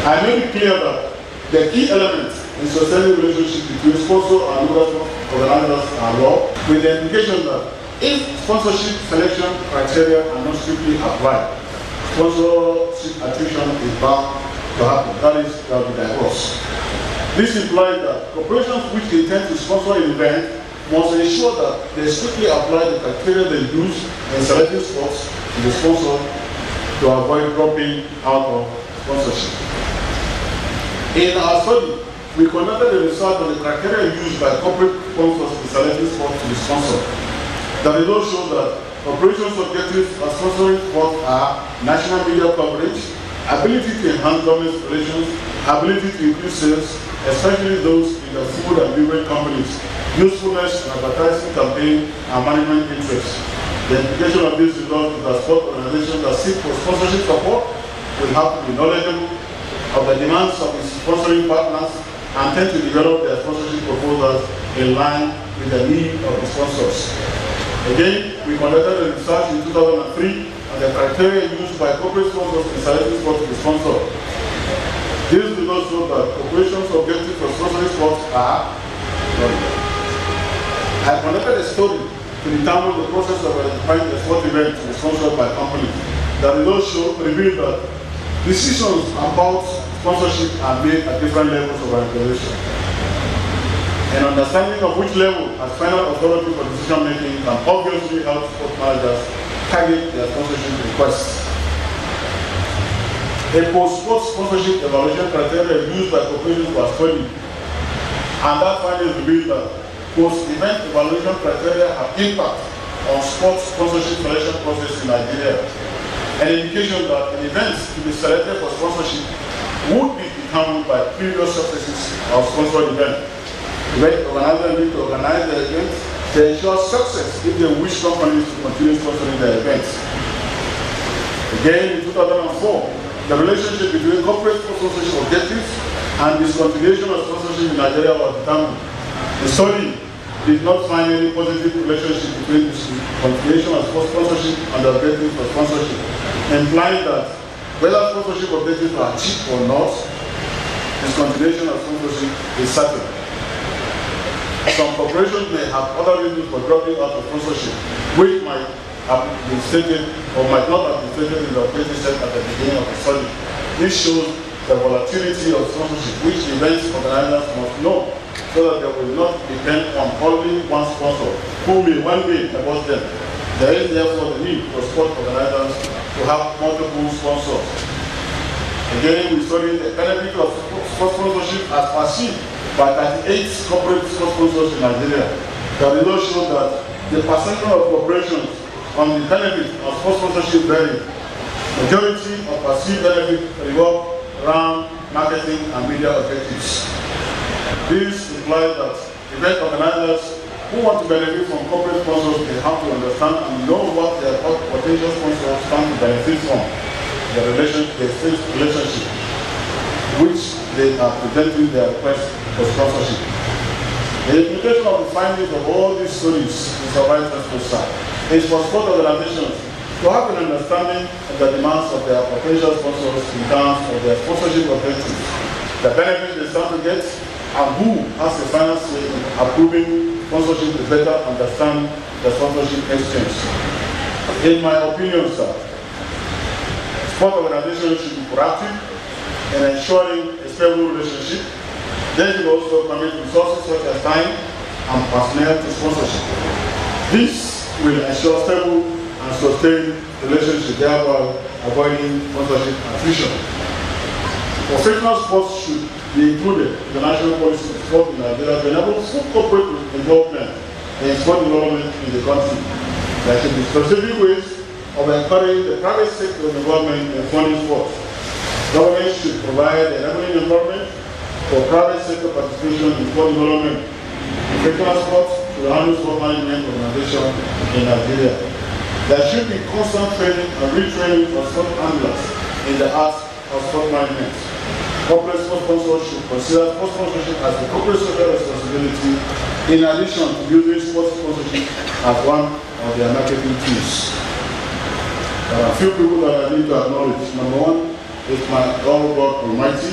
I made it clear that the key elements in sustaining relationship between sponsor and Luga organizers are law, with the implication that if sponsorship selection criteria are not strictly applied, sponsorship attrition is bound to happen. That is, there will be divorce. This implies that corporations which intend to sponsor an event must ensure that they strictly apply the criteria they use in selecting sports to the sponsor to avoid dropping out of sponsorship. In our study, we conducted a research on the criteria used by corporate sponsors in selecting sports to be sponsored. The results show that corporations' objectives of sponsoring sports are national media coverage, ability to enhance government relations, ability to increase sales, especially those in the food and beverage companies, usefulness in advertising campaign, and management interests. The implication of this result is that sport organizations that seek for sponsorship support will have to be knowledgeable of the demands of its sponsoring partners and tend to develop their sponsorship proposals in line with the need of the sponsors. Again, we conducted a research in 2003 on the criteria used by corporate sponsors in selecting sports to be sponsored. These results show that corporations' objectives for sponsoring sports are I conducted a study to determine the process of identifying a sport event to be sponsored by companies. The results reveal that decisions about sponsorship are made at different levels of organization. An understanding of which level has final authority for decision making can obviously help sport managers target their sponsorship requests. A post-sport sponsorship evaluation criteria used by corporations was studied, and that finding revealed that post-event evaluation criteria have impact on sports sponsorship selection process in Nigeria. An indication that an event to be selected for sponsorship would be determined by previous successes of sponsored event. Event organizers need to organize their events to ensure success if they wish companies to continue sponsoring their events. Again, in 2004, the relationship between corporate sponsorship objectives and discontinuation of sponsorship in Nigeria was determined. The study did not find any positive relationship between discontinuation of sponsorship and the objectives of sponsorship, implying that whether sponsorship objectives are achieved or not, discontinuation of sponsorship is certain. Some corporations may have other reasons for dropping out of sponsorship, which might have been stated or might not have been stated in the objective set at the beginning of the study. This shows the volatility of sponsorship, which events organizers must know, so that they will not depend on only one sponsor, who may one day divorce them. There is therefore the need for sport organizers to have multiple sponsors. Again, we studied the benefit of sports sponsorship as perceived by 38 corporate sports sponsors in Nigeria. The results show that the percentage of corporations on the benefit of sports sponsorship vary. Majority of perceived benefit revolve around marketing and media objectives. This implies that event organizers who want to benefit from corporate sponsors, they have to understand and know what their potential sponsors stand to benefit from, the relationship, which they are presenting their request for sponsorship. The implication of the findings of all these studies is a right transfer is for sport organizations to have an understanding of the demands of their potential sponsors in terms of their sponsorship objectives, the benefits they stand to get, and who has the final say in approving sponsorship to better understand the sponsorship exchange. In my opinion, sir, sport organizations should be proactive in ensuring a stable relationship. They should also commit resources such as time and personnel to sponsorship. This will ensure stable and sustained relationship, thereby avoiding sponsorship attrition. Professional sports should be included in the national policy of sport in Nigeria to enable full corporate involvement in sport development in the country. There should be specific ways of encouraging the private sector involvement in funding sports. Government should provide enabling environment for private sector participation in sport development. Professional sports should handle sport management organization in Nigeria. There should be constant training and retraining for sport handlers in the art of sport management. Corporate sport sponsors should consider sport sponsorship as a corporate social responsibility, in addition to using sports sponsorship as one of their marketing tools. There are a few people that I need to acknowledge. Number one is my Lord God Almighty,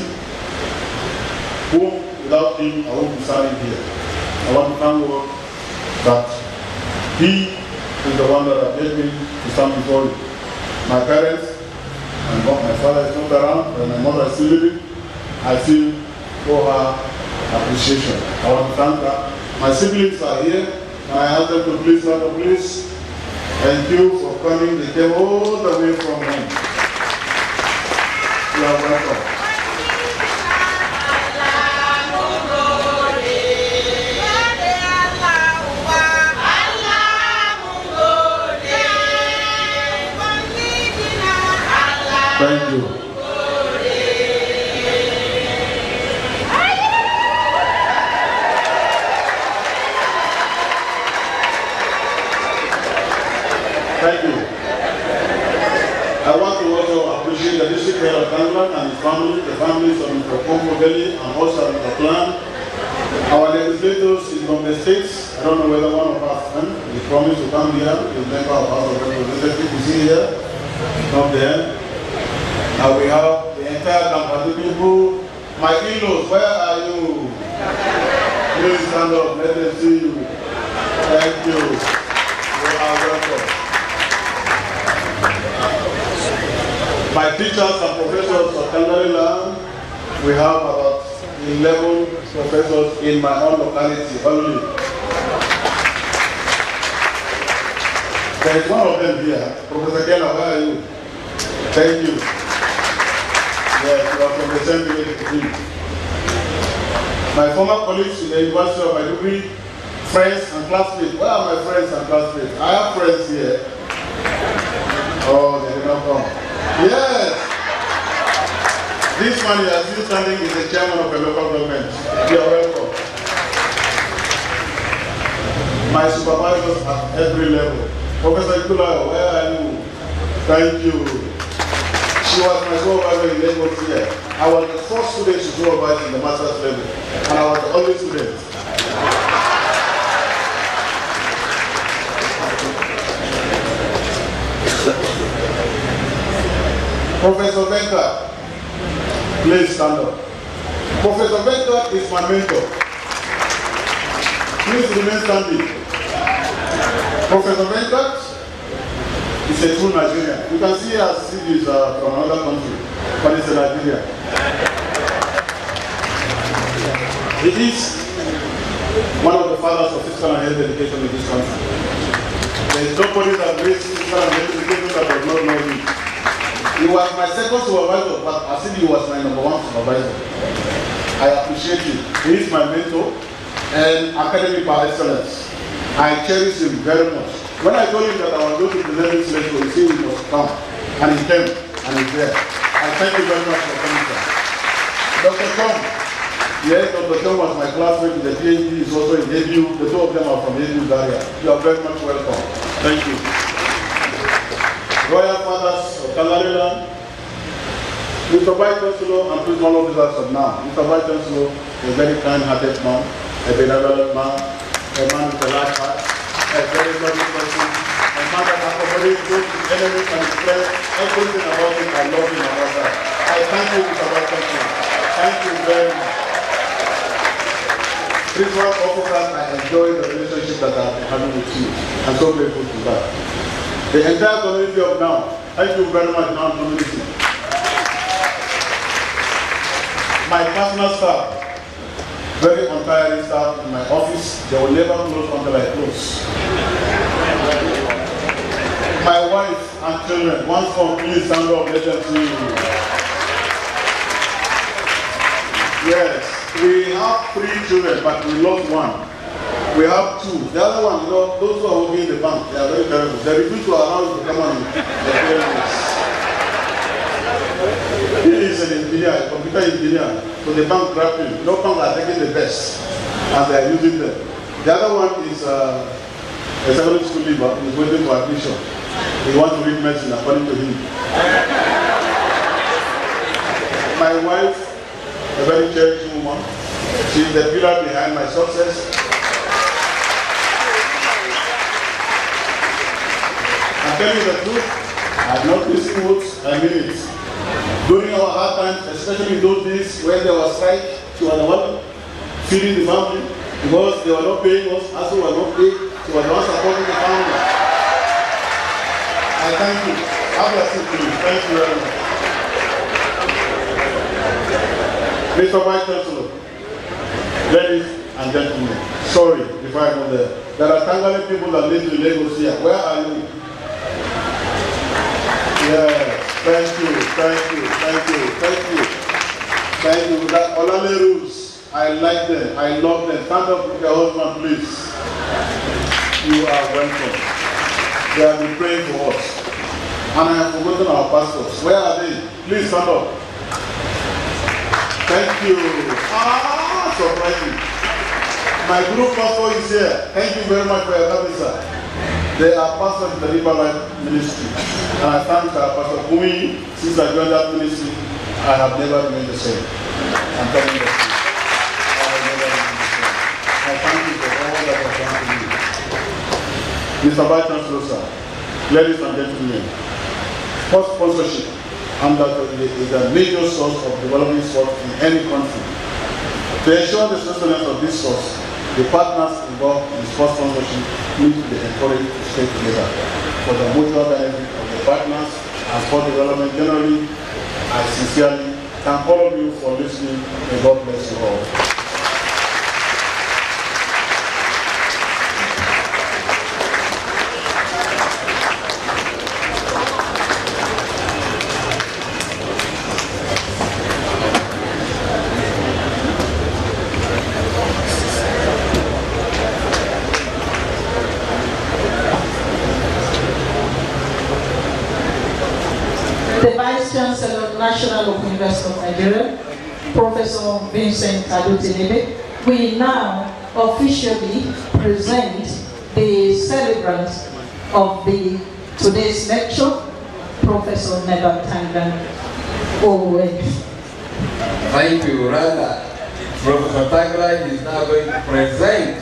whom without him I won't be standing here. I want to thank God that he is the one that made me to stand before you. My parents, my father is not around, and my mother is still living. I feel for her appreciation. I want to thank her. My siblings are here, and I ask them to please stand up, please. Thank you for coming. They came all the way from home. You are welcome. Thank you. Thank you. I want to also appreciate the district head of Gangland and his family, the families of Mr. Kombo Delhi and also Mr. Clan. Our legislators in Bombay States, I don't know whether one of us, he promised to come here, the member of House of Representatives is here, not there. And we have the entire Kampadu people. My in-laws, where are you? Please stand up, let them see you. Thank you. You are welcome. My teachers and professors of Kandari land, we have about 11 professors in my own locality only. There is one of them here. Professor Kela, where are you? Thank you. Yes, you are from the same village as me. My former colleagues in the University of Maiduguri, friends and classmates. Where are my friends and classmates? I have friends here. Oh, they did not come. Yes! This man you are still standing is the chairman of a local government. You are welcome. My supervisors at every level. Professor Ikula, where are you? Thank you. She was my supervisor in Lagos here. I was the first student to supervise in the master's level, and I was the only student. Professor Venkat, please stand up. Professor Venkat is my mentor. Please remain standing. Professor Venkat is a true Nigerian. You can see as if he's from another country, but he's a Nigerian. He is one of the fathers of physical and health education in this country. There is nobody that raised physical and health education that does not know him. He was my second supervisor, but as if he was my number one supervisor. I appreciate him. He is my mentor and academic by excellence. I cherish him very much. When I told him that I was going to present this lecture, he said he must come. And he came, and he's there. I thank you very much for coming, sir. Dr. Tom. Yes, Dr. Tom was my classmate in the PhD. He's also in ABU. The two of them are from ABU area. You are very much welcome. Thank you. Royal Fathers of Kalariland, Mr. Vice Chancellor and Principal Officers of now. Mr. Vice Chancellor, a very kind-hearted man, a benevolent man, a man with a large heart, a very loving person, a man that accommodates both his enemies and his friends. Everything about him, I love him about that. I thank you, Mr. Vice Chancellor. Thank you very much. Principal Officers, I enjoy the relationship that I've been having with you. I'm so grateful to that. The entire community of now, thank you very much, now community. My personal staff, very untiring staff in my office, they will never close until I close. My wife and children, once more, please stand up, let them see you. Yes, we have 3 children, but we lost one. We have 2. The other one, you know, those who are working in the bank, they are very terrible. They refuse to allow us to come on the parents. He is an engineer, a computer engineer. So the bank grabbed him. No bank are taking the best, and they are using them. The other one is a secondary school leaver. He is waiting for admission. He wants to read medicine according to him. My wife, a very cherished woman. She is the pillar behind my success. I'm telling you the truth, I'm not missing words, I mean it. During our hard times, especially those days when there was strike, she was the one feeding the family because they were not paying us, as we were not paid, she was the one supporting the family. I thank you. Have a seat, please. Thank you very much. Mr. Vice Chancellor, ladies and gentlemen, sorry if I go there. There are Tangale people that live in Lagos here. Where are you? Yes, thank you, thank you, thank you, thank you. Thank you. That Olale rules, I like them, I love them. Stand up with your husband, please. You are welcome. They have been praying for us. And I have forgotten our pastors. Where are they? Please stand up. Thank you. Surprising. My group pastor is here. Thank you very much for your coming, sir. They are pastors in the River Life Ministry. And I thank Pastor Kumi. Since I joined that ministry, I have never remained the same. I'm telling you the truth. I have never remained the same. I thank you for all that you have done to me. Mr. Vice Chancellor, sir, ladies and gentlemen, sports sponsorship is a major source of developing sports in any country. To ensure the sustenance of this source, the partners involved in sports sponsorship need to be encouraged to stay together for the mutual benefit of the partners and sport development generally. I sincerely thank all of you for listening, and God bless you all. The Vice Chancellor of National Open University of Nigeria, Professor Vincent Adotinebe, we now officially present the celebrant of today's lecture, Professor Neval Tangan. Oh, wait. Thank you, Rana. Professor Tangla is now going to present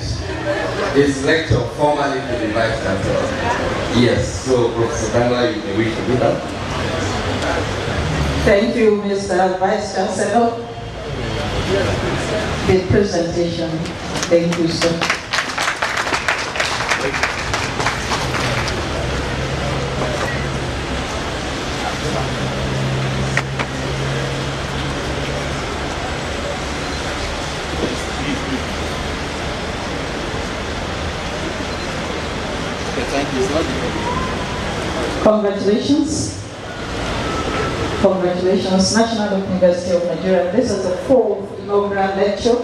his lecture formally to the Vice Chancellor. Yes, so Professor Tangla, you may wish to do that. Thank you, Mr. Vice Chancellor. The presentation. Thank you, sir. Congratulations. Congratulations, National Open University of Nigeria. This is the 4th inaugural lecture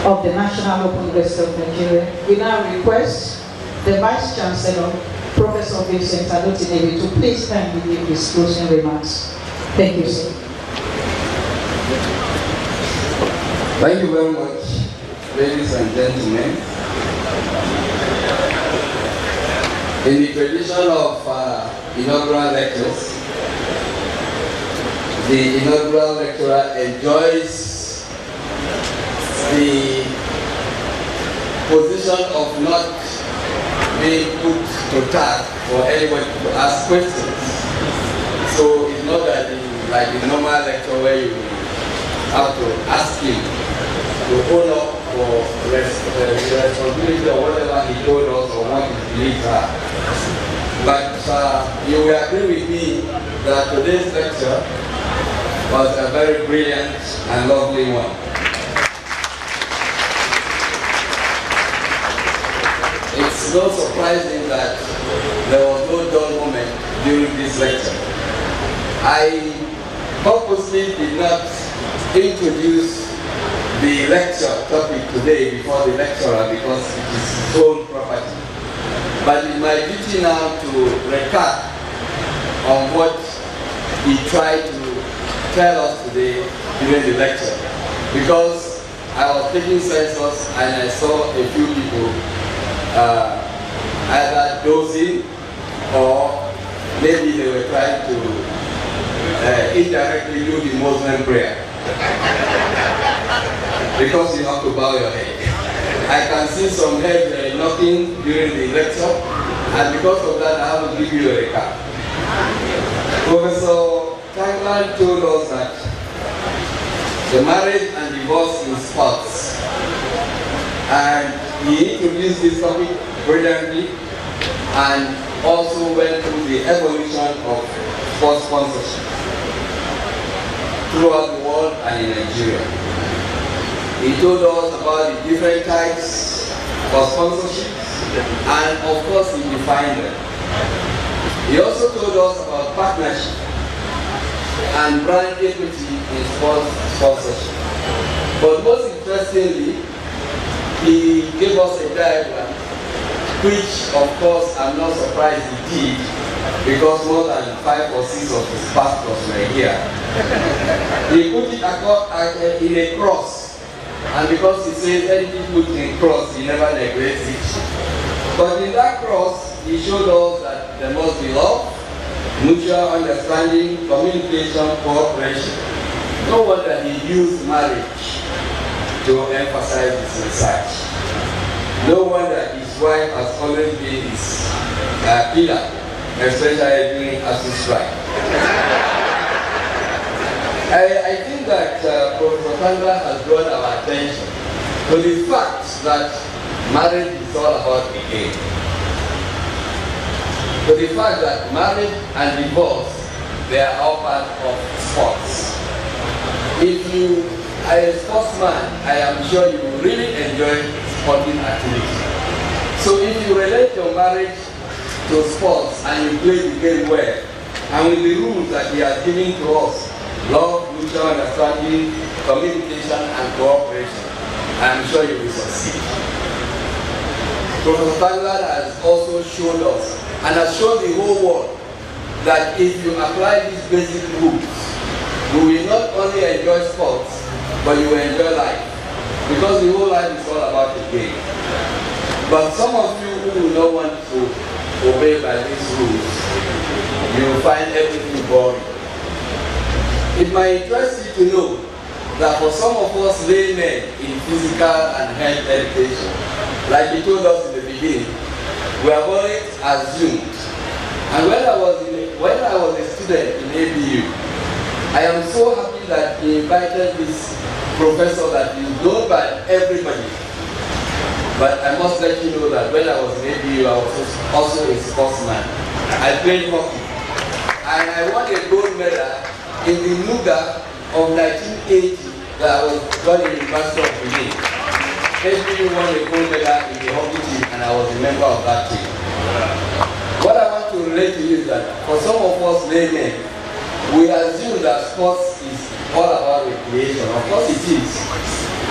of the National Open University of Nigeria. We now request the Vice Chancellor, Professor Vincent Alotinebe, to please kindly give his closing remarks. Thank you, sir. Thank you very much, ladies and gentlemen. In the tradition of inaugural lectures, the inaugural lecturer enjoys the position of not being put to task for anyone to ask questions. So it's not that like the normal lecture where you have to ask him to own up for the responsibility of whatever he told us or what his beliefs are. But you will agree with me that today's lecture was a very brilliant and lovely one. It's not surprising that there was no dull moment during this lecture. I purposely did not introduce the lecture topic today before the lecturer because it is his own property. But it's my duty now to recap on what he tried to tell us today during the lecture. Because I was taking census and I saw a few people either dozing or maybe they were trying to indirectly do the Muslim prayer. Because you have to bow your head. I can see some heads knocking during the lecture, and because of that I have to give you a recap. Professor Tangla told us that the marriage and divorce in sports, and he introduced this topic brilliantly and also went through the evolution of sports sponsorship throughout the world and in Nigeria. He told us about the different types of sponsorship and of course he defined them. He also told us about partnership and brand equity in sports sponsorship. But most interestingly, he gave us a diagram, which of course I'm not surprised he did, because more than 5 or 6 of his pastors were here. He put it in a cross, and because he says anything put in cross, he never neglects it. But in that cross, he showed us that there must be love, mutual understanding, communication, cooperation. No wonder he used marriage to emphasize his research. No wonder his wife has always been his pillar, especially during ASU strike. I think that Professor Tangla has drawn our attention to the fact that marriage is all about the game. To the fact that marriage and divorce, they are all part of sports. If you are a sportsman, I am sure you will really enjoy sporting activity. So if you relate your marriage to sports and you play the game well, and with the rules that he has given to us, love, mutual understanding, communication, and cooperation, I am sure you will succeed. Professor Tangla has also showed us and has shown the whole world that if you apply these basic rules, you will not only enjoy sports, but you will enjoy life. Because the whole life is all about the game. But some of you who will not want to obey by these rules, you will find everything boring. might interest you to know that for some of us laymen in physical and health education, like you told us in the beginning, we have always assumed. And when I was a student in ABU, I am so happy that he invited this professor that is known by everybody. But I must let you know that when I was in ABU, I was also a sportsman. I played hockey. And I won a gold medal in the NUGA of 1980 that I was done in the University of Benin. ABU won a gold medal in the hockey team, and I was a member of that team. What I want to relate to you is that for some of us laymen, we assume that sports is all about recreation. Of course it is.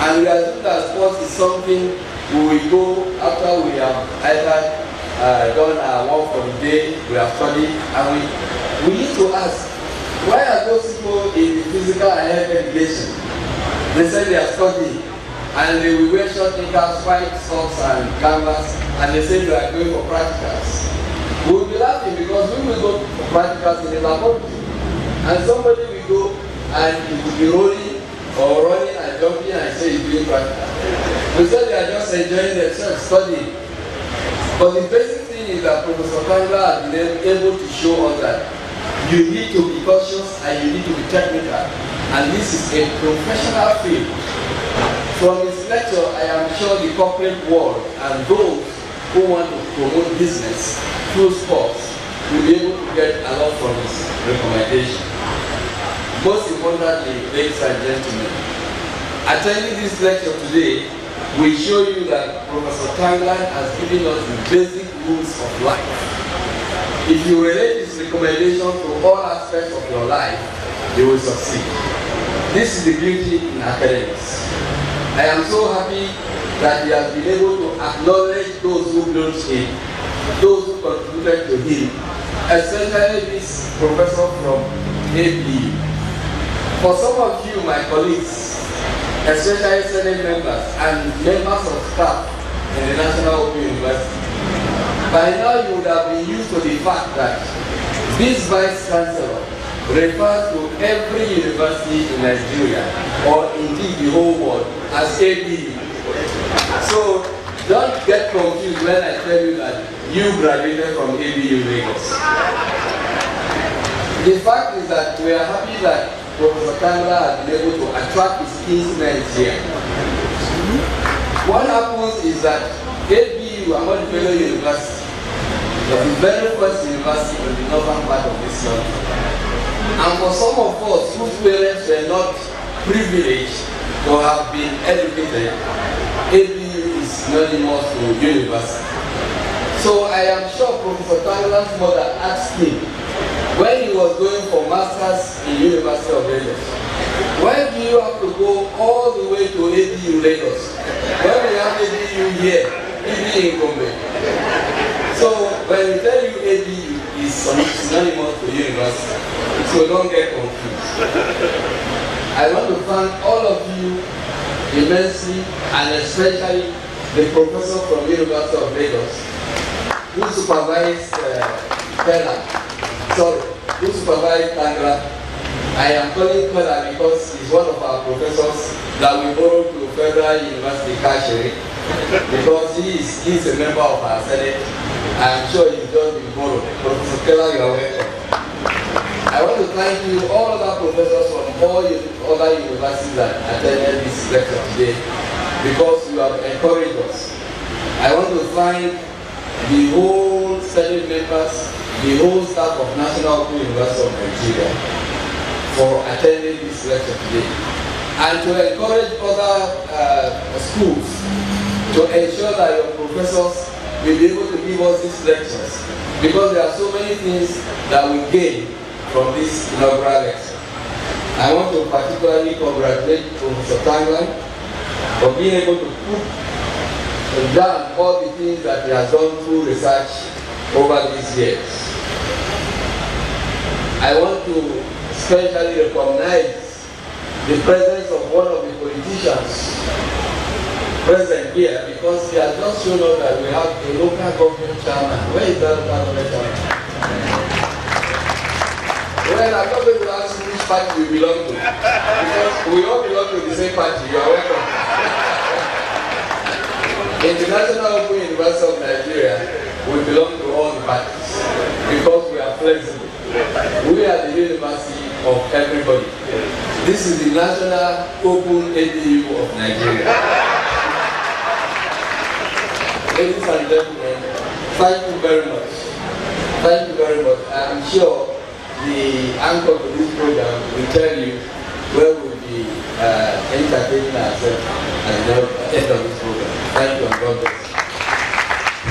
And we assume that sports is something we will go after we have either done our work for the day, we have studied, and we need to ask, why are those people in the physical and health education? They say they are studying, and they will wear short knickers, white socks and canvas, and they say they are going for practicals. We will be laughing because we will go for practicals in the laboratory, and somebody will go and he will be rolling or running and jumping and say he's doing practical. We say they are just enjoying themselves, studying. But the basic thing is that Professor Tangla has been able to show us that you need to be cautious and you need to be technical. And this is a professional field. From his lecture, I am sure the corporate world and those who want to promote business through sports will be able to get a lot from his recommendation. Most importantly, ladies and gentlemen, attending this lecture today will show you that Professor Tanglan has given us the basic rules of life. If you relate this recommendation to all aspects of your life, you will succeed. This is the beauty in academics. I am so happy that he has been able to acknowledge those who built him, those who contributed to him, especially this professor from ABU. For some of you, my colleagues, especially Senate members and members of staff in the National Open University, by now you would have been used to the fact that this Vice Chancellor refers to every university in Nigeria, or indeed the whole world, as ABU. So don't get confused when I tell you that you graduated from ABU Lagos. The fact is that we are happy that Professor Tangla has been able to attract his kinsmen here. What happens is that ABU, Ahmadu Bello University, was the very first university in the northern part of this country. And for some of us whose parents were not privileged to have been educated, ABU is synonymous to university. So I am sure Professor Tangla's mother asked him, when he was going for masters in University of Lagos, why do you have to go all the way to ABU Lagos? When we have ABU here, ABU in Gombe. So when we tell you ABU is synonymous to university, so don't get confused. I want to thank all of you immensely, and especially the professor from University of Lagos who supervised who supervised Tangla. I am calling Pella because he's one of our professors that we borrowed to Federal University Kashiri, because he is a member of our Senate. I am sure he's just been borrowed. Professor Pella, you are welcome. I want to thank you, all other professors from all other universities that attended this lecture today, because you have encouraged us. I want to thank the whole Senate members, the whole staff of National Open University of Nigeria for attending this lecture today, and to encourage other schools to ensure that your professors will be able to give us these lectures, because there are so many things that we gain from this inaugural lecture. I want to particularly congratulate Professor Tangla for being able to put down all the things that he has done through research over these years. I want to especially recognize the presence of one of the politicians present here, because he has just shown us that we have a local government chairman. Where is that local government chairman? Well, I'm not going to ask you which party you belong to, because we all belong to the same party. You are welcome. In the National Open University of Nigeria, we belong to all the parties because we are flexible. We are the university of everybody. This is the National Open ADU of Nigeria. Ladies and gentlemen, thank you very much. Thank you very much. I'm sure the anchor to this program will tell you where we'll be entertaining ourselves at the end of this program. Thank you and God bless.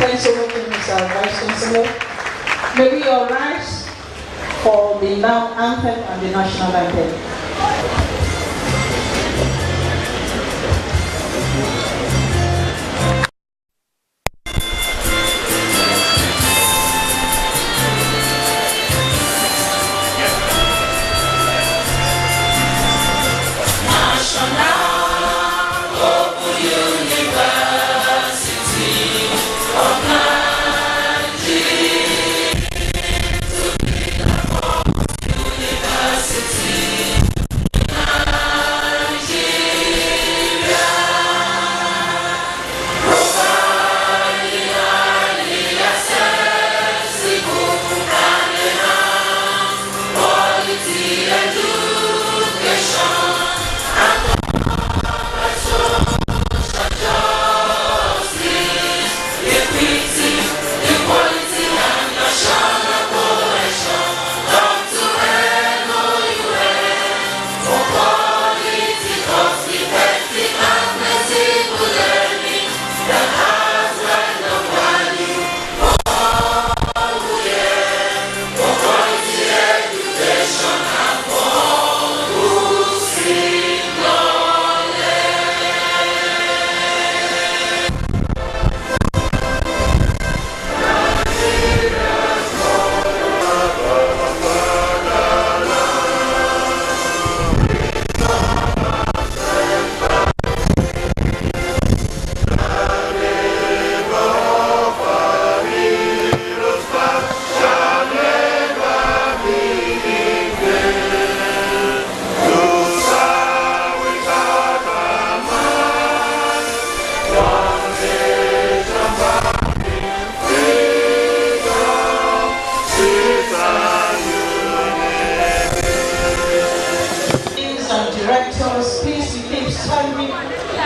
Thanks so much, Mr. Vice Chancellor. May we all rise for the now anthem and the national anthem.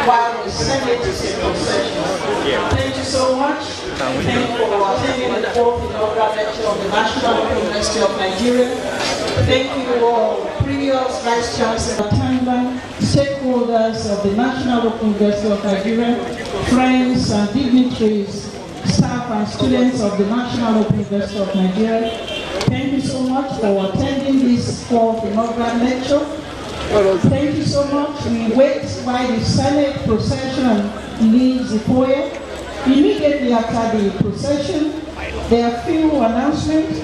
While we send it to simple session. Thank you so much. Thank you for attending the fourth inaugural lecture of the National University of Nigeria. Thank you all previous Vice Chancellor, stakeholders of the National University of Nigeria, friends and dignitaries, staff and students of the National University of Nigeria. Thank you so much for attending this fourth inaugural lecture. Thank you so much. We wait while the Senate procession leaves the foyer. Immediately after the procession, there are few announcements.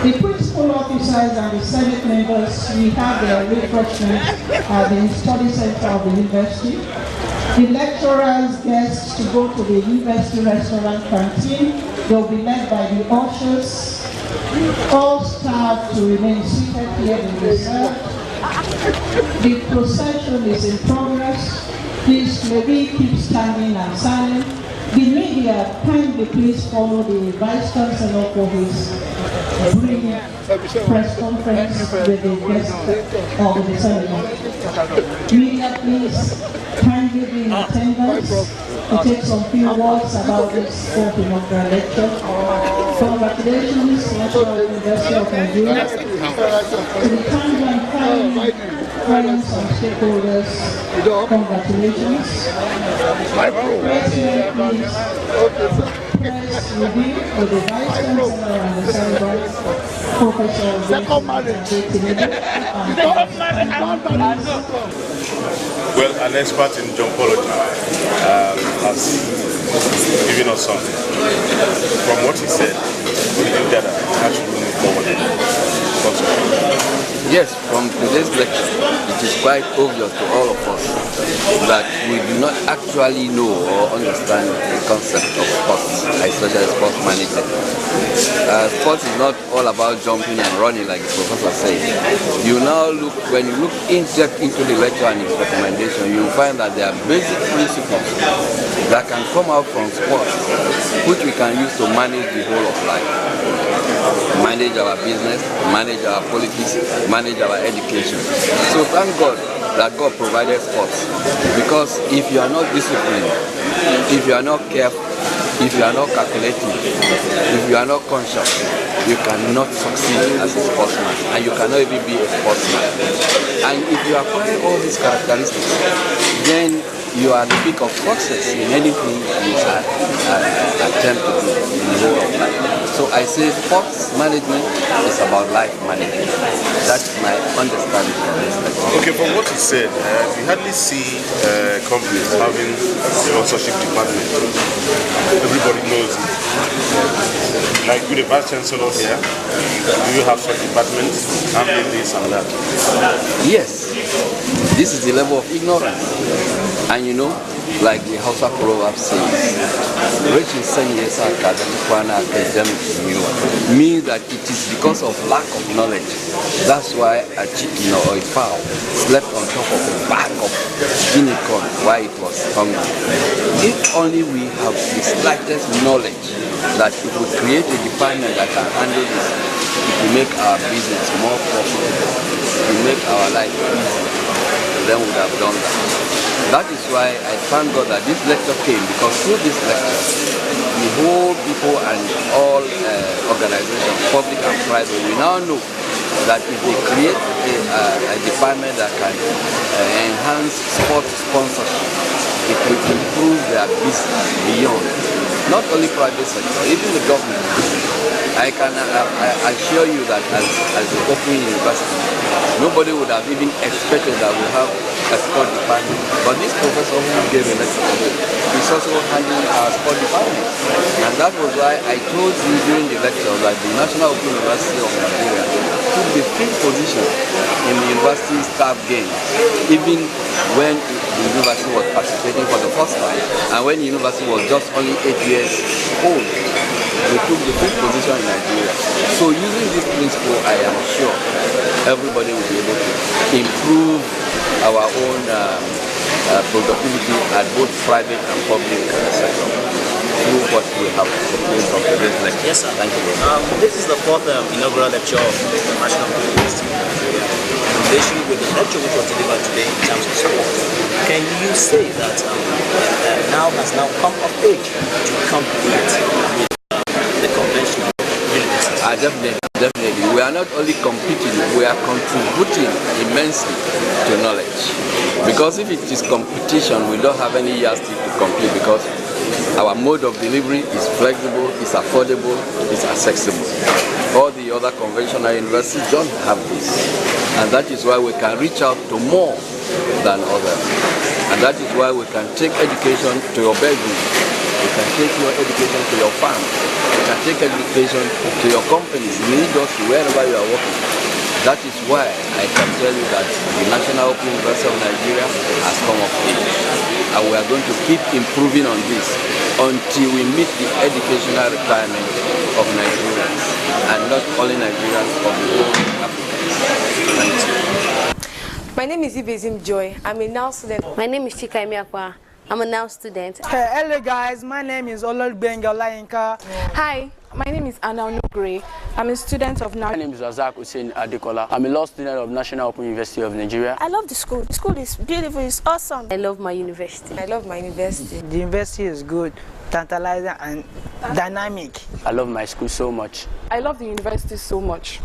The principal officers and the Senate members, we have their refreshment at the study center of the university. The lecturers, guests to go to the university restaurant canteen. They'll be led by the ushers. All staff to remain seated here in the reserve. The procession is in progress. Please, may we keep standing and silent. The media, kindly please follow the Vice Chancellor for his brilliant press conference with the guest of the Senate. Media, please kindly be in attendance to take some few words about this fourth inaugural lecture. Congratulations, National University of Nigeria. To the kind and kind friends and stakeholders, congratulations. President, please. Press review for the Vice Chancellor and the Senate, Professor Well, an expert in geopolity has given us something. From what he said, we did gather how should we move forward. Yes, from today's lecture, it is quite obvious to all of us that we do not actually know or understand the concept of sports, especially sports management. Sports is not all about jumping and running like the professor said. You now look, when you look in depth into the lecture and its recommendation, you will find that there are basic principles that can come out from sports, which we can use to manage the whole of life. Manage our business, manage our politics, manage our education. So thank God that God provided sports, because if you are not disciplined, if you are not careful, if you are not calculating, if you are not conscious, you cannot succeed as a sportsman, and you cannot even be a sportsman. And if you acquire all these characteristics, then you are the peak of success in anything you attempt to do in the whole of life. So I say sports management is about life management. That's my understanding from this lecture. Okay, from what you said, we hardly see companies having a sponsorship department. Everybody knows it. Like with the Vice Chancellor here, do you have such departments handling this and that? Yes. This is the level of ignorance. And you know, like the Hausa proverb says, rich in means that it is because of lack of knowledge. That's why a chicken or a fowl slept on top of a bag of guinea corn while it was hungry. If only we have the slightest knowledge that if we create a department that can handle this, it will make our business more profitable, it will make our life easier, then we would have done that. That is why I thank God that this lecture came, because through this lecture, the whole people and all organizations, public and private, we now know that if they create a department that can enhance sports sponsorship, it will improve their business beyond. Not only private sector, even the government. I can assure you that as the Open University, nobody would have even expected that we have a sport department. But this professor who gave a lecture today is also handling our sport department. And that was why I told you during the lecture that the National Open University of Nigeria took the 5th position in the university staff games, even when the university was participating for the first time, and when the university was just only 8 years old. We took the 5th position in Nigeria. So using this principle, I am sure everybody will be able to improve our own productivity at both private and public sector through what we have obtained from today's lecture. Yes, sir. Thank you very much. This is the 4th inaugural lecture of the National Open University of Nigeria, in relation with the lecture which was delivered today in terms of sport. Can you say that now has come of age to compete with the conventional universities? Definitely. We are not only competing, we are contributing immensely to knowledge. Because if it is competition, we don't have any yardstick to compete, because our mode of delivery is flexible, is affordable, is accessible. All the other conventional universities don't have this. And that is why we can reach out to more than others. And that is why we can take education to your bedroom. You can take your education to your farm. You can take education to your companies, in the industry, wherever you are working. That is why I can tell you that the National Open University of Nigeria has come of age. And we are going to keep improving on this until we meet the educational requirements of Nigerians, and not only Nigerians, but the whole Africans. Thank you. My name is Ibezim Joy. I'm a now student. My name is Chika Emiakwa. I'm a now student. Hello guys, my name is Ololbenga Olayinka. Hi, my name is Anna Onugre. I'm a student of now. My name is Razak Hussein Adekola. I'm a law student of National Open University of Nigeria. I love the school. The school is beautiful, it's awesome. I love my university. I love my university. The university is good, tantalizing and dynamic. I love my school so much. I love the university so much.